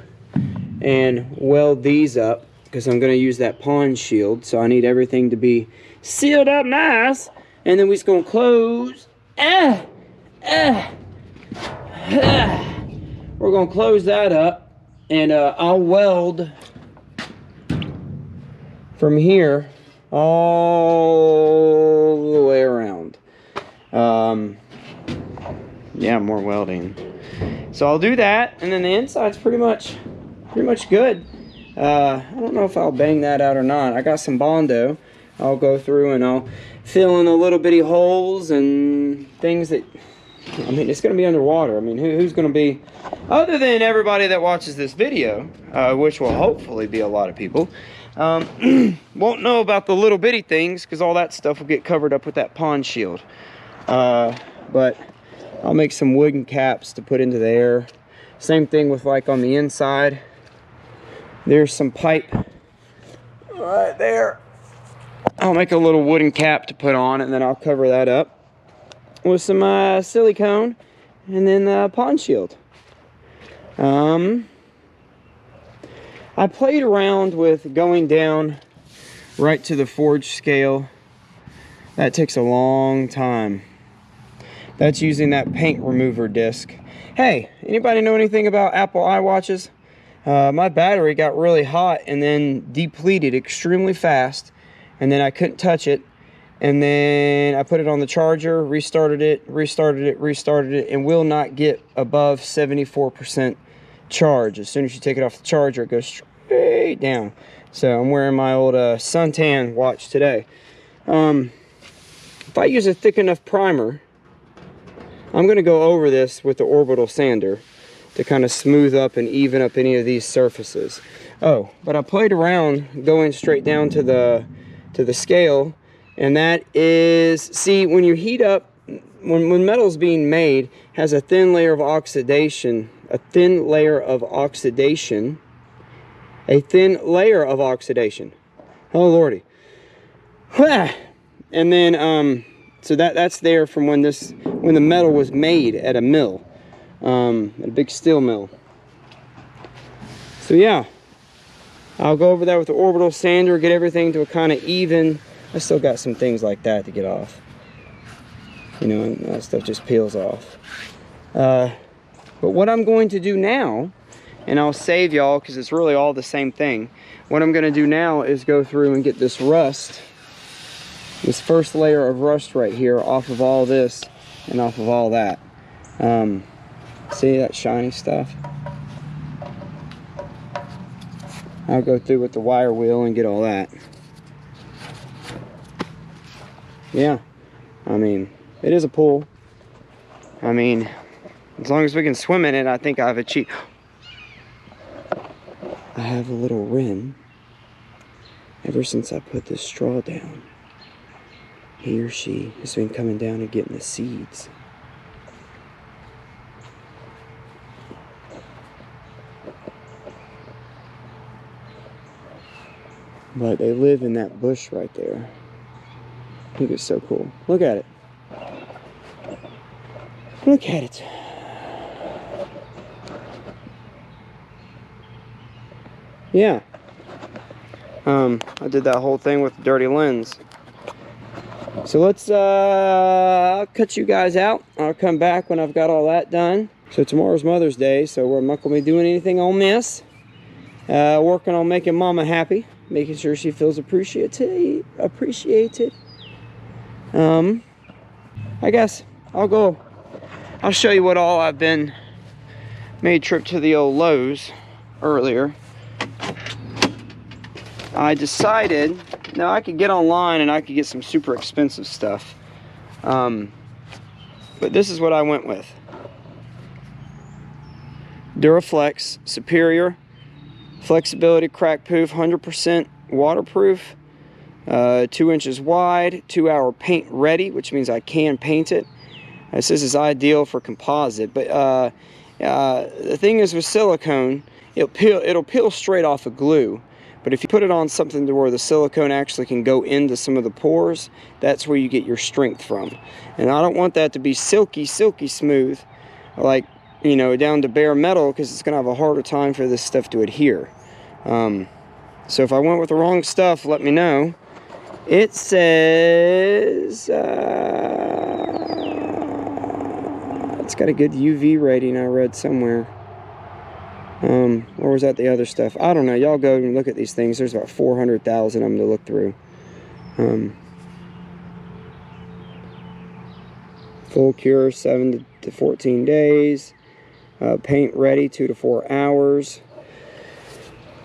and weld these up because I'm going to use that pond shield. So I need everything to be sealed up nice. And then we're just going to close. We're going to close that up. And I'll weld from here all the way around. Yeah, more welding. So I'll do that, and then the inside's pretty much good. I don't know if I'll bang that out or not. I got some Bondo. I'll go through and I'll fill in the little bitty holes and things that, I mean, it's going to be underwater. I mean, who's going to be, other than everybody that watches this video, which will hopefully be a lot of people, won't know about the little bitty things because all that stuff will get covered up with that pond shield. But I'll make some wooden caps to put into the air. Same thing with like on the inside. There's some pipe right there. I'll make a little wooden cap to put on, and then I'll cover that up with some silicone and then the pond shield. I played around with going down right to the forge scale. That takes a long time. That's using that paint remover disc. Hey, anybody know anything about Apple iWatches? My battery got really hot and then depleted extremely fast, and then I couldn't touch it. And then I put it on the charger, restarted it, and will not get above 74% charge. As soon as you take it off the charger, it goes straight down. So I'm wearing my old suntan watch today. If I use a thick enough primer, I'm going to go over this with the orbital sander to kind of smooth up and even up any of these surfaces. Oh, but I played around going straight down to the scale. And that is, see, when you heat up, when metal's being made, has a thin layer of oxidation, oh lordy. And then, so that's there from when the metal was made at a mill, at a big steel mill. So yeah, I'll go over that with the orbital sander, get everything to a kind of even. I still got some things like that to get off. You know, and that stuff just peels off. But what I'm going to do now, and I'll save y'all because it's really all the same thing. What I'm going to do now is go through and get this rust, this first layer of rust right here off of all this and off of all that. See that shiny stuff? I'll go through with the wire wheel and get all that. Yeah, I mean, it is a pool. I mean, as long as we can swim in it, I think I've achieved. I have a little wren. Ever since I put this straw down, he or she has been coming down and getting the seeds. But they live in that bush right there. I think it's so cool. Look at it. Look at it. Yeah. I did that whole thing with the dirty lens. So let's I'll cut you guys out. I'll come back when I've got all that done. So tomorrow's Mother's Day, so we're not gonna be doing anything on this. Working on making Mama happy, making sure she feels appreciated. I guess I'll show you what all I've been. Made a trip to the old Lowe's earlier. I decided, now I could get online and I could get some super expensive stuff. But this is what I went with. Duraflex, superior flexibility, crack proof, 100% waterproof, 2 inches wide, 2-hour paint ready, which means I can paint it. This is ideal for composite, but the thing is with silicone, it'll peel straight off of glue. But if you put it on something to where the silicone actually can go into some of the pores, that's where you get your strength from. And I don't want that to be silky smooth, like, you know, down to bare metal, because it's going to have a harder time for this stuff to adhere. So if I went with the wrong stuff, let me know. It says it's got a good UV rating, I read somewhere. Or was that the other stuff? I don't know. Y'all go and look at these things. There's about 400,000 of them to look through. Full cure, 7 to 14 days. Paint ready, 2 to 4 hours.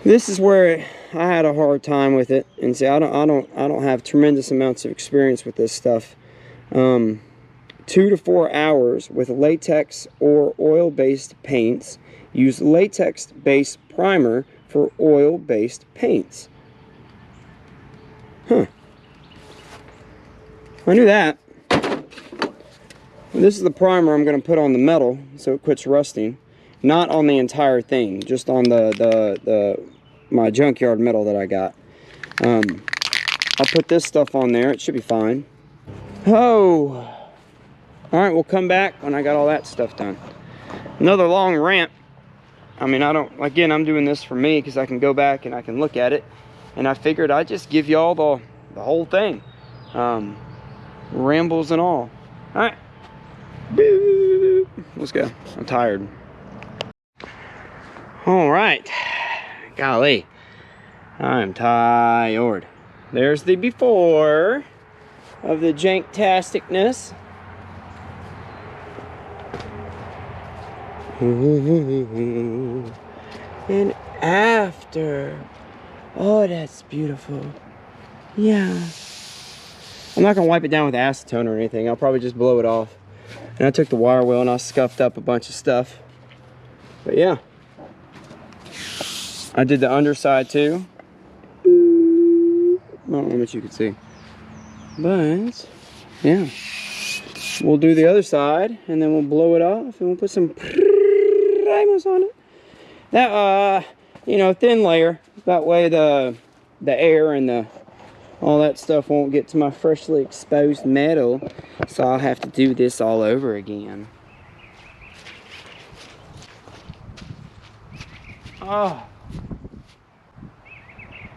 This is where I had a hard time with it. And see, I don't have tremendous amounts of experience with this stuff. 2 to 4 hours with latex or oil-based paints. Use latex-based primer for oil-based paints. Huh. I knew that. This is the primer I'm going to put on the metal so it quits rusting. Not on the entire thing, just on my junkyard metal that I got. I'll put this stuff on there. It should be fine. Oh. All right, we'll come back when I got all that stuff done. Another long rant. I mean, again, I'm doing this for me because I can go back and I can look at it. And I figured I'd just give you all the whole thing. Rambles and all. All right. Let's go. I'm tired. All right. Golly. I'm tired. There's the before of the janktasticness. And after. Oh, that's beautiful. Yeah. I'm not going to wipe it down with acetone or anything. I'll probably just blow it off. And I took the wire wheel and I scuffed up a bunch of stuff. But yeah. I did the underside too. I don't know what you can see. But, yeah. We'll do the other side and then we'll blow it off and we'll put some primers on it. That, you know, thin layer. That way the air and all that stuff won't get to my freshly exposed metal. So I'll have to do this all over again. Oh.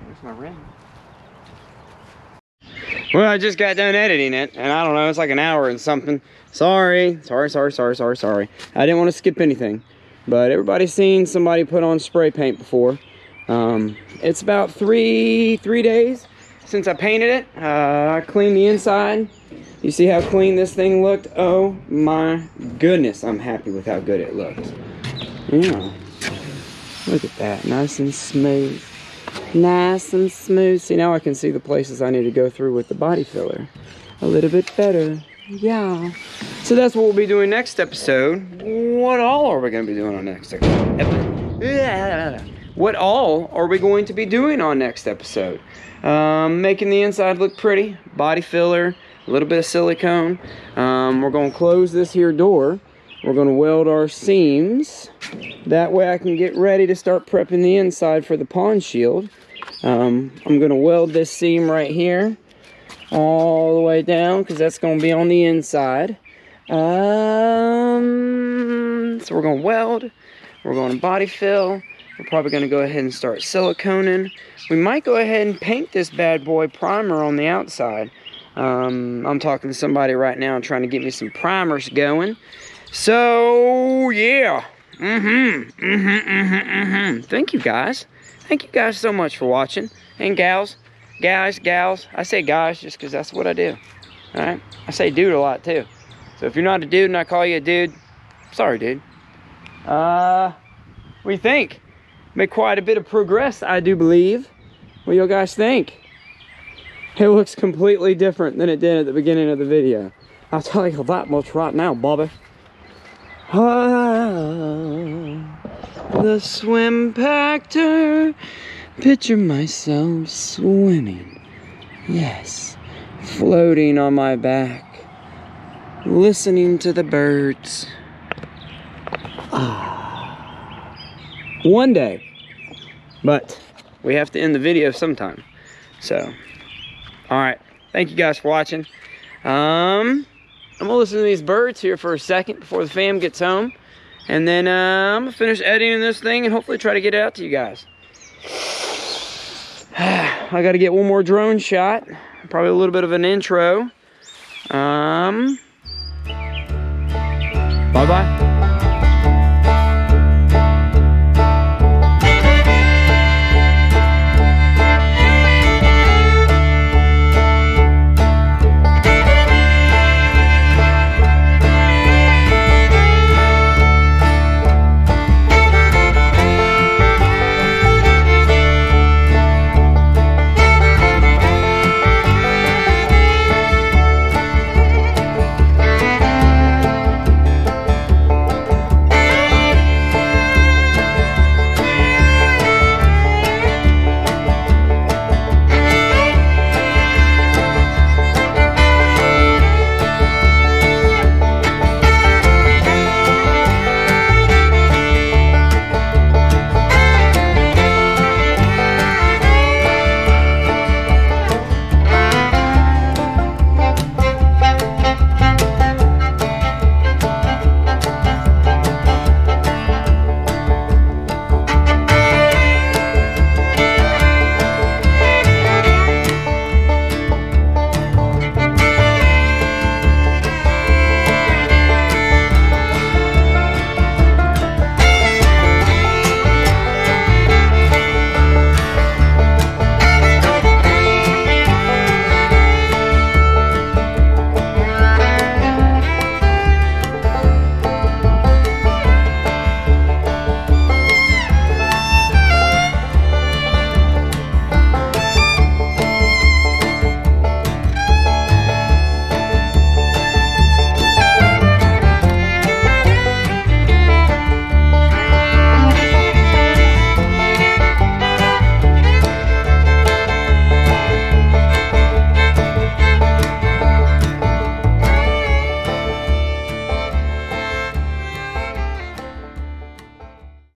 Where's my rim? Well, I just got done editing it, and I don't know, it's like an hour and something. Sorry. I didn't want to skip anything. But everybody's seen somebody put on spray paint before. It's about three days since I painted it. I cleaned the inside. You see how clean this thing looked? Oh my goodness, I'm happy with how good it looked. Yeah. Look at that, nice and smooth. Nice and smooth. See, now I can see the places I need to go through with the body filler a little bit better. Yeah. So that's what we'll be doing next episode. What all are we going to be doing on next episode? What all are we going to be doing on next episode? Making the inside look pretty. Body filler. A little bit of silicone. We're going to close this here door. We're going to weld our seams. That way I can get ready to start prepping the inside for the pond shield. I'm going to weld this seam right here all the way down because that's going to be on the inside. So we're going to weld. We're going to body fill. We're probably going to go ahead and start siliconing. We might go ahead and paint this bad boy primer on the outside. I'm talking to somebody right now and trying to get me some primers going. So, yeah. Thank you guys. Thank you guys so much for watching. And gals. Gals. I say guys just because that's what I do. Alright? I say dude a lot too. So if you're not a dude and I call you a dude, sorry dude. We think. Made quite a bit of progress, I do believe. What do you guys think? It looks completely different than it did at the beginning of the video. I'll tell you that much right now, Bobby. The SWIMPACTOR. Picture myself swimming. Yes. Floating on my back. Listening to the birds. Ah. One day. But we have to end the video sometime. So, alright. Thank you guys for watching. I'm gonna listen to these birds here for a second before the fam gets home. And then I'm gonna finish editing this thing and hopefully try to get it out to you guys. I gotta get one more drone shot. Probably a little bit of an intro. Bye-bye.